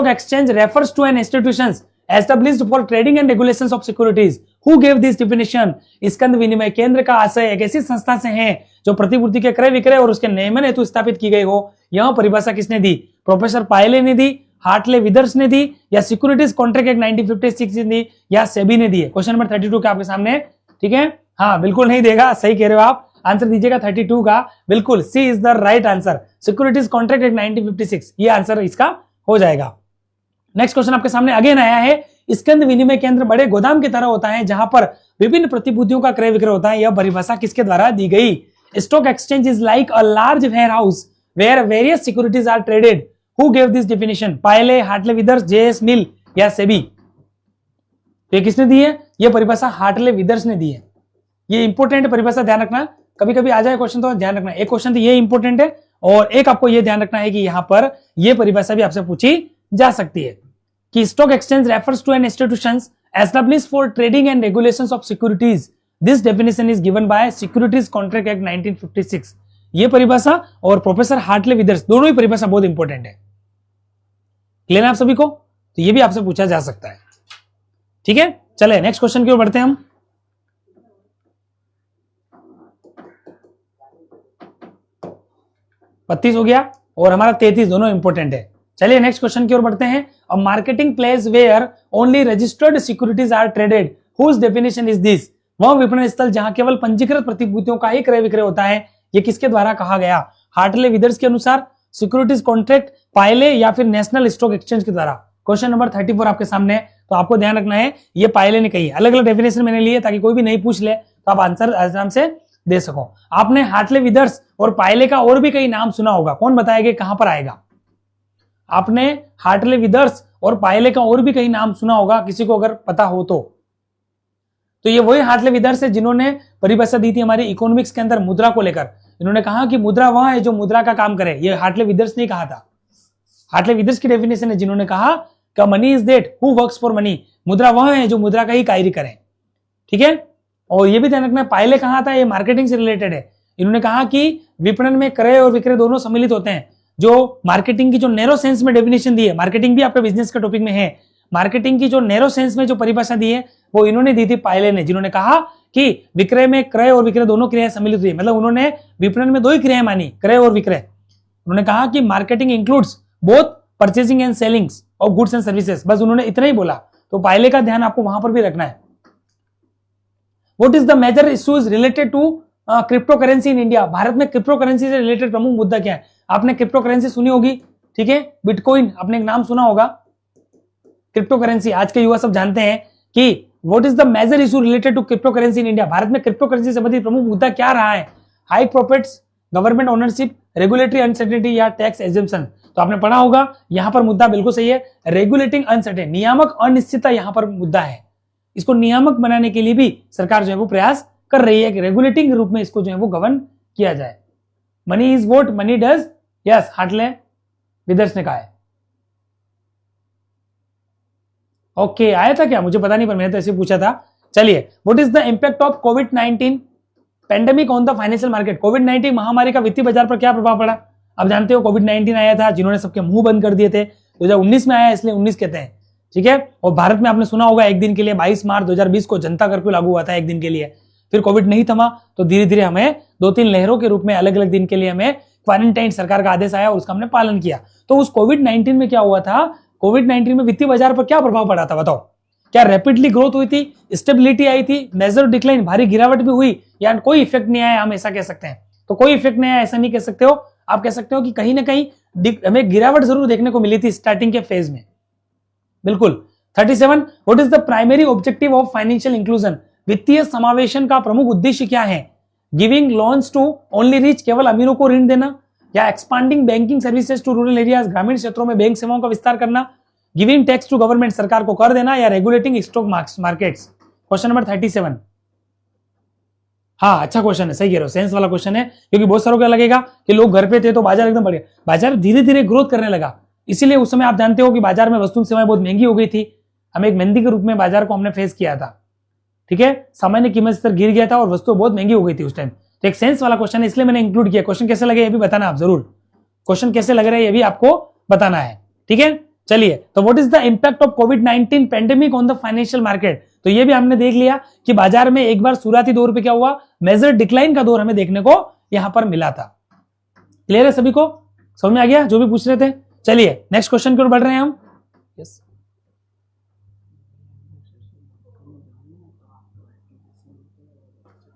exchange refers to an institutions established for trading and regulations of securities who gave this definition। स्कंद विनिमय केंद्र का आशय एक ऐसी संस्था से है जो प्रतिभूति के क्रय विक्रय और उसके नियमन हेतु स्थापित की गई हो। यह परिभाषा किसने दी, प्रोफेसर पायले ने दी, हार्टले विदर्स ने दी, या सिक्योरिटीज कॉन्ट्रैक्ट एक्ट 1956 ने दी, या सेबी ने दी है। क्वेश्चन नंबर 32 का आपके सामने, ठीक है, हाँ बिल्कुल नहीं देगा, सही कह रहे हो आप, आंसर दीजिएगा 32 का, बिल्कुल C is the right answer, securities contract act 1956, ये आंसर इसका हो जाएगा। नेक्स्ट क्वेश्चन आपके सामने अगेन आया है, स्कंद विनिमय केंद्र बड़े गोदाम की तरह होता है जहां पर विभिन्न प्रतिभूतियों का क्रय विक्रय होता है। यह परिभाषा किसके द्वारा दी गई। Stock exchange is like a large warehouse where various securities are traded. Who gave this definition, Pyle, Hartley Withers, JS Mill या सेबी। ये किसने दी है, ये परिभाषा हार्टले विदर्स ने दी है। ये इंपॉर्टेंट परिभाषा, ध्यान रखना, कभी कभी आ जाए क्वेश्चन तो ध्यान रखना। एक क्वेश्चन तो ये इंपॉर्टेंट है और एक आपको ये ध्यान रखना है कि यहां पर ये परिभाषा भी आपसे पूछी जा सकती है कि stock exchange refers to an institutions established for trading and regulations of securities. This definition is given by securities contract act 1956। ये परिभाषा और प्रोफेसर हार्टले विदर्स, दोनों ही परिभाषा बहुत इंपॉर्टेंट है। क्लियर है आप सभी को, तो ये भी आपसे पूछा जा सकता है, ठीक है। चले नेक्स्ट क्वेश्चन की ओर बढ़ते हैं हम। बत्तीस हो गया और हमारा 33, दोनों इंपॉर्टेंट है। चलिए नेक्स्ट क्वेश्चन की ओर बढ़ते हैं। A marketing place where only registered securities are traded, whose definition is this. वह विपणन स्थल जहां केवल पंजीकृत प्रतिभूतियों का ही क्रय विक्रय होता है। ये किसके द्वारा कहा गया? हार्टले विदर्स के अनुसार, सिक्योरिटीज कॉन्ट्रैक्ट, पायले या फिर नेशनल स्टॉक एक्सचेंज के द्वारा। क्वेश्चन नंबर 34 आपके सामने है, तो आपको ध्यान रखना है ये पायले ने कही। अलग अलग डेफिनेशन मैंने लिए ताकि कोई भी नहीं पूछ ले तो आप आंसर आराम से दे सको। आपने हार्टले विदर्स और पायले का और भी कई नाम सुना होगा, कौन बताएगा कहां पर आएगा? आपने हार्टले विदर्स और पायले का और भी कई नाम सुना होगा, किसी को अगर पता हो तो ये वही हार्टले विदर्स है जिन्होंने परिभाषा दी थी हमारी इकोनॉमिक्स के अंदर मुद्रा को लेकर। इन्होंने कहा कि मुद्रा वह है जो मुद्रा का काम करे। ये हार्टले विदर्स ने कहा था। हार्टले विदर्स की डेफिनेशन है जिन्होंने कहा कि money is that who works for money. मुद्रा वह है जो मुद्रा का ही कार्य करे। ठीक है, और ये भी ध्यान रखना, पायले कहा था, ये मार्केटिंग से रिलेटेड है। इन्होंने कहा कि विपणन में क्रय और विक्रय दोनों सम्मिलित होते हैं। जो मार्केटिंग की जो नैरो सेंस में डेफिनेशन दी है, मार्केटिंग भी आपके बिजनेस के टॉपिक में है, मार्केटिंग की जो नैरो सेंस में जो परिभाषा दी है वो इन्होंने दी थी पायले ने, जिन्होंने कहा कि विक्रय में क्रय और विक्रय दोनों क्रियाएं सम्मिलित हुई। मतलब उन्होंने विपणन में दो ही क्रियाएं मानी, क्रय और विक्रय। उन्होंने कहा कि marketing includes both purchasing and selling of goods and services. बस उन्होंने इतना ही बोला। तो पायले का ध्यान आपको वहां पर भी रखना है। What is the major issues related to crypto currency in India? Bharat में क्रिप्टो करेंसी से रिलेटेड प्रमुख मुद्दा क्या है? आपने क्रिप्टो करेंसी सुनी होगी, ठीक है, बिटकॉइन आपने एक नाम सुना होगा। क्रिप्टो करेंसी आज के युवा सब जानते हैं कि what is the major issue related to crypto currency in India? Bharat में क्रिप्टो करेंसी से संबंधित प्रमुख मुद्दा क्या रहा है? High profits, government ownership, regulatory uncertainty या टैक्स एग्जेम्पशन। तो आपने पढ़ा होगा, यहां पर मुद्दा बिल्कुल सही है, रेगुलेटिंग अनसर्टेन, नियामक अनिश्चितता यहां पर मुद्दा है। इसको नियामक बनाने के लिए भी सरकार जो है वो प्रयास कर रही है कि रेगुलेटिंग रूप में इसको जो है वो गवर्न किया जाए। Money is what money does, yes, Hartley withers ने कहा है। ओके, आया था क्या? मुझे पता नहीं, पर मैंने तो ऐसे पूछा था। चलिए, what is the impact of कोविड-19 pandemic on the financial market? कोविड-19 महामारी का वित्तीय बाजार पर क्या प्रभाव पड़ा? अब जानते हो कोविड-19 आया था, जिन्होंने सबके मुंह बंद कर दिए थे। 2019 में आया, इसलिए 19 कहते हैं, ठीक है। और भारत में आपने सुना होगा एक दिन के लिए 22 मार्च 2020 को जनता कर्फ्यू लागू हुआ था, एक दिन के लिए। फिर कोविड नहीं थमा तो धीरे धीरे हमें 2-3 लहरों के रूप में अलग अलग दिन के लिए हमें क्वारंटाइन सरकार का आदेश आया और उसका हमने पालन किया। तो उस कोविड-19 में क्या हुआ था? कोविड-19 में वित्तीय बाजार पर क्या प्रभाव पड़ा था बताओ? क्या रैपिडली ग्रोथ हुई थी, स्टेबिलिटी आई थी, मेजर डिक्लाइन, भारी गिरावट भी हुई, या कोई इफेक्ट नहीं आया? हम ऐसा कह सकते हैं। तो कोई इफेक्ट नहीं आया ऐसा नहीं कह सकते हो, आप कह सकते हो कि कहीं ना कहीं हमें गिरावट जरूर देखने को मिली थी स्टार्टिंग के फेज में। बिल्कुल। 37, what is the primary objective of financial inclusion? वित्तीय समावेशन का प्रमुख उद्देश्य क्या है? Giving loans to only rich, केवल अमीरों को ऋण देना, या expanding banking services to rural areas, ग्रामीण क्षेत्रों में बैंक सेवाओं का विस्तार करना, गिविंग टैक्स टू गवर्नमेंट, सरकार को कर देना, या regulating stock markets? Question number 37। हाँ, अच्छा क्वेश्चन है, सही कह रहे हो, सेंस वाला क्वेश्चन है, क्योंकि बहुत सारों को लगेगा कि लोग घर पे थे तो बाजार एकदम बढ़ गया। बाजार धीरे धीरे ग्रोथ करने लगा, इसीलिए उस समय आप जानते हो कि बाजार में वस्तु सेवाएं बहुत महंगी हो गई थी। हमें एक मंदी के रूप में बाजार को हमने फेस किया था, ठीक है। सामान्य कीमत स्तर गिर गया था और वस्तु बहुत महंगी हो गई थी उस टाइम। तो एक सेंस वाला क्वेश्चन है, इसलिए मैंने इंक्लूड किया। क्वेश्चन कैसे लगे ये भी बताना आप जरूर, क्वेश्चन कैसे लग रहे हैं ये भी आपको बताना है, ठीक है। चलिए, तो what is the impact of कोविड-19 pandemic on the financial market? तो ये भी हमने देख लिया कि बाजार में एक बार शुरुआती दौर पे क्या हुआ, मेजर डिक्लाइन का दौर हमें देखने को यहां पर मिला था। क्लियर है सभी को? समझ में आ गया जो भी पूछ रहे थे? चलिए नेक्स्ट क्वेश्चन की ओर बढ़ रहे हैं हम। यस,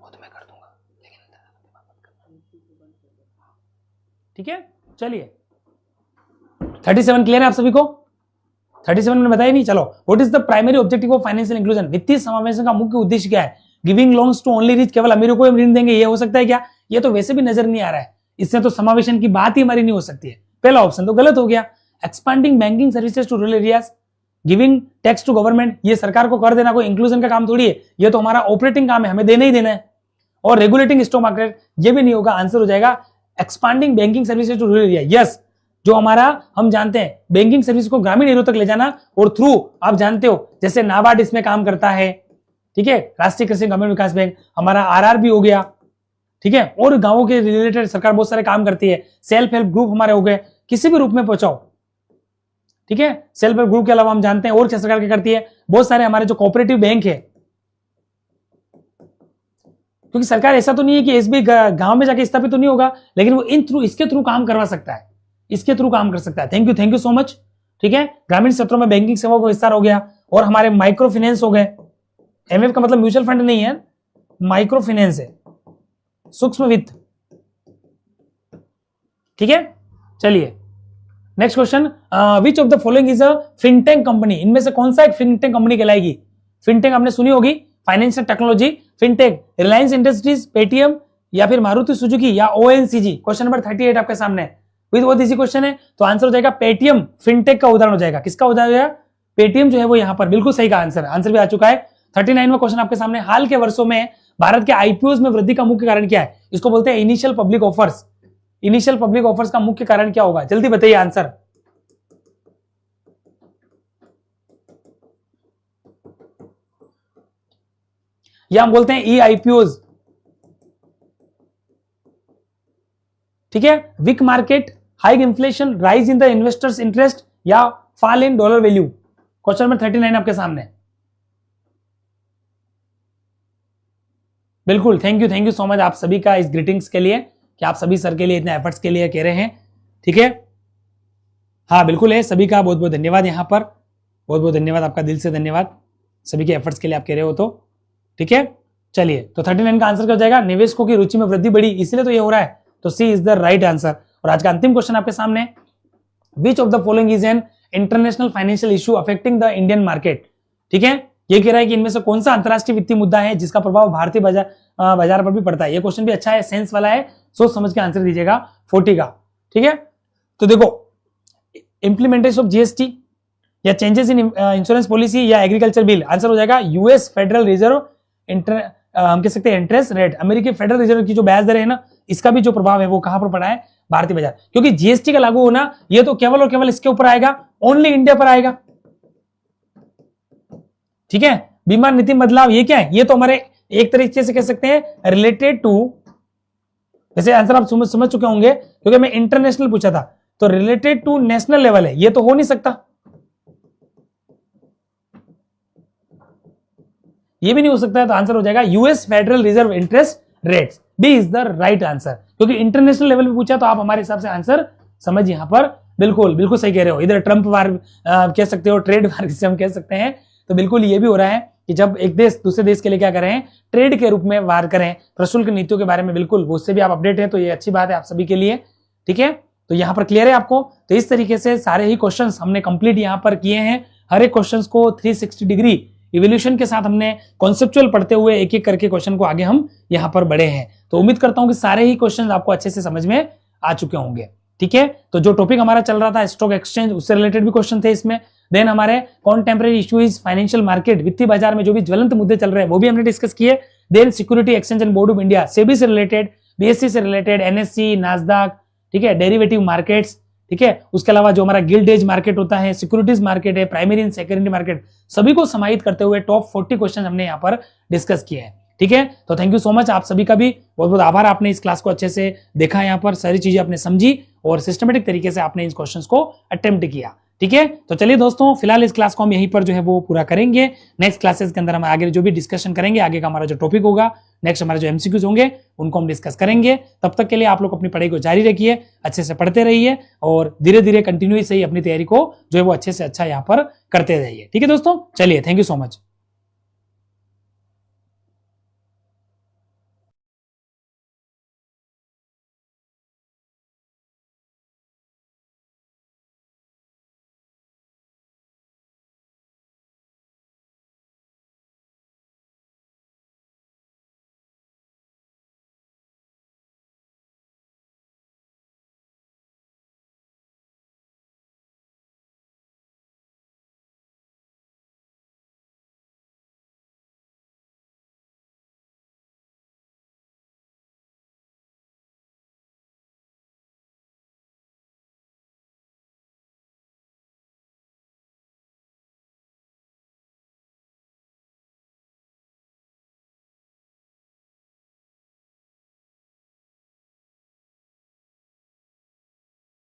वो तो मैं कर दूंगा, ठीक है। चलिए 37 क्लियर है आप सभी को? 37 मैंने बताया नहीं। चलो, what is the primary objective of financial inclusion? वित्तीय समावेशन का मुख्य उद्देश्य क्या है? Giving loans to only rich, केवल अमीरों को हम ऋण देंगे, ये हो सकता है क्या? ये तो वैसे भी नजर नहीं आ रहा है, इससे तो समावेशन की बात ही हमारी नहीं हो सकती है। पहला ऑप्शन तो गलत हो गया। Expanding banking services to rural areas, giving tax to government, ये सरकार को कर देना कोई इंक्लूजन का काम थोड़ी है, ये तो हमारा ऑपरेटिंग काम है, हमें देना ही देना है। और रेगुलेटिंग स्टॉक मार्केट, ये भी नहीं होगा। आंसर हो जाएगा expanding banking services to rural area. Yes, जो हमारा हम जानते हैं बैंकिंग सर्विस को ग्रामीण एरिया तक ले जाना, और थ्रू आप जानते हो जैसे नाबार्ड इसमें काम करता है, ठीक है, राष्ट्रीय कृषि ग्रामीण विकास बैंक, हमारा आरआरबी हो गया, ठीक है, और गांवों के रिलेटेड सरकार बहुत सारे काम करती है। सेल्फ हेल्प ग्रुप हमारे हो गए, किसी भी रूप में पहुंचाओ, ठीक है। सेल्फ हेल्प ग्रुप के अलावा हम जानते हैं और क्या सरकार क्या करती है, बहुत सारे हमारे जो कोऑपरेटिव बैंक है, क्योंकि सरकार ऐसा तो नहीं है कि एसबीआई गांव में जाके स्थापित तो नहीं होगा, लेकिन वो इसके थ्रू काम करवा सकता है, इसके थ्रू काम कर सकता है। थैंक यू सो मच, ठीक है। ग्रामीण क्षेत्रों में बैंकिंग सेवाओं का विस्तार हो गया, और हमारे माइक्रो फाइनेंस हो गए। एमएफ का मतलब म्यूचुअल फंड नहीं है, माइक्रो फाइनेंस है, सूक्ष्म वित्त। ठीक है, चलिए next question, which of the following is a fintech company, इनमें से कौन सा एक फिनटेक कंपनी कहलाएगी? फिनटेक आपने सुनी होगी, financial technology. Fintech Reliance industries, Paytm, या फिर मारुति सुजुकी, या ओएनजीसी। क्वेश्चन नंबर 38 आपके सामने विद बहुत इजी क्वेश्चन है, तो आंसर हो जाएगा पेटीएम। फिनटेक का उदाहरण हो जाएगा, किसका उदाहरण हो जाएगा? पेटीएम जो है वो यहां पर बिल्कुल सही का आंसर भी आ चुका है। 39वां क्वेश्चन आपके सामने, हाल के वर्षों में भारत के आईपीओ में वृद्धि का मुख्य कारण क्या है? इसको बोलते हैं initial public offers. Initial public offers का मुख्य कारण क्या होगा? जल्दी बताइए आंसर। या हम बोलते हैं ई आईपीओज। ठीक है, weak market, high inflation, rise in the investors interest, या fall in dollar value. Question number 39 आपके सामने। बिल्कुल, थैंक यू सो मच आप सभी का इस ग्रीटिंग्स के लिए, कि आप सभी सर के लिए इतने एफर्ट्स के लिए कह रहे हैं। ठीक है, हाँ बिल्कुल है, सभी का बहुत बहुत धन्यवाद, यहाँ पर बहुत बहुत धन्यवाद आपका, दिल से धन्यवाद सभी के एफर्ट्स के लिए आप कह रहे हो तो। ठीक है, चलिए तो 39 का आंसर क्या हो जाएगा? निवेशकों की रुचि में वृद्धि बढ़ी, इसलिए तो ये हो रहा है, तो सी इज द राइट आंसर। और आज का अंतिम क्वेश्चन आपके सामने, विच of the following is an international financial issue affecting the Indian market. ठीक है, ये कह रहा है कि इनमें से कौन सा अंतरराष्ट्रीय वित्तीय मुद्दा है जिसका प्रभाव भारतीय बाजार पर भी पड़ता है। ये क्वेश्चन भी अच्छा है, सेंस वाला है, सोच समझ के आंसर दीजिएगा 40 का। ठीक है, तो देखो, इंप्लीमेंटेशन ऑफ जीएसटी, या चेंजेस इन इंश्योरेंस पॉलिसी, या एग्रीकल्चर बिल। आंसर हो जाएगा यूएस फेडरल रिजर्व हम कह सकते हैं इंटरेस्ट रेट। अमेरिकी फेडरल रिजर्व की जो ब्याज दर है ना, इसका भी जो प्रभाव है वो कहां पर पड़ा है? भारतीय बाजार। क्योंकि जीएसटी का लागू होना ये तो केवल और केवल इसके ऊपर आएगा, ओनली इंडिया पर आएगा। ठीक है, बीमा नीति बदलाव, ये क्या है? ये तो हमारे एक तरीके से कह सकते हैं रिलेटेड टू, वैसे आंसर आप समझ चुके होंगे क्योंकि मैं इंटरनेशनल पूछा था, तो रिलेटेड टू नेशनल लेवल है, ये तो हो नहीं सकता, ये भी नहीं हो सकता है, तो आंसर हो जाएगा US federal reserve interest rates. B is the right answer, क्योंकि इंटरनेशनल लेवल पे पूछा तो आप हमारे हिसाब से आंसर समझ यहां पर बिल्कुल सही कह रहे हो। इधर ट्रंप वार कह सकते हो, ट्रेड वार जिसे हम कह सकते हैं, तो बिल्कुल ये भी हो रहा है कि जब एक देश दूसरे देश के लिए क्या करें, ट्रेड के रूप में वार करें, प्रशुल्क नीतियों के बारे में बिल्कुल उससे भी आप अपडेट है, तो ये अच्छी बात है आप सभी के लिए। ठीक है, तो यहां पर क्लियर है आपको। तो इस तरीके से सारे ही क्वेश्चंस हमने कंप्लीट यहां पर किए हैं, हर एक क्वेश्चंस को 360 डिग्री इवोल्यूशन के साथ हमने कॉन्सेप्चुअल पढ़ते हुए एक एक करके क्वेश्चन को आगे हम यहां पर बढ़े हैं। तो उम्मीद करता हूं कि सारे ही क्वेश्चन आपको अच्छे से समझ में आ चुके होंगे। ठीक है, तो जो टॉपिक हमारा चल रहा था स्टॉक एक्सचेंज, उससे रिलेटेड भी क्वेश्चन थे इसमें। देन हमारे कॉन्टेम्परेरी इश्यूज, फाइनेंशियल मार्केट, वित्तीय बाजार में जो भी ज्वलंत मुद्दे चल रहे हैं वो भी हमने डिस्कस किए। Then security exchange and board of India, SEBI से रिलेटेड, बीएससी से रिलेटेड, एनएससी, नास्डाक, ठीक है, डेरिवेटिव मार्केट्स, ठीक है, उसके अलावा जो हमारा गिल्ड एज मार्केट होता है, सिक्योरिटीज मार्केट है, प्राइमरी एंड सेकेंडरी मार्केट, सभी को समाहित करते हुए टॉप 40 क्वेश्चन हमने यहाँ पर डिस्कस किए हैं। ठीक है, तो थैंक यू सो मच, आप सभी का भी बहुत बहुत आभार, आपने इस क्लास को अच्छे से देखा, यहाँ पर सारी चीजें आपने समझी और सिस्टमेटिक तरीके से आपने इन क्वेश्चंस को अटेम्प्ट किया। ठीक है, तो चलिए दोस्तों, फिलहाल इस क्लास को हम यहीं पर जो है वो पूरा करेंगे। नेक्स्ट क्लासेस के अंदर हम आगे जो भी डिस्कशन करेंगे, आगे का हमारा जो टॉपिक होगा, नेक्स्ट हमारे जो एमसीक्यूज होंगे उनको हम डिस्कस करेंगे। तब तक के लिए आप लोग अपनी पढ़ाई को जारी रखिए, अच्छे से पढ़ते रहिए और धीरे धीरे कंटिन्यूस ही अपनी तैयारी को जो है वो अच्छे से अच्छा यहाँ पर करते रहिए। ठीक है दोस्तों, चलिए, थैंक यू सो मच।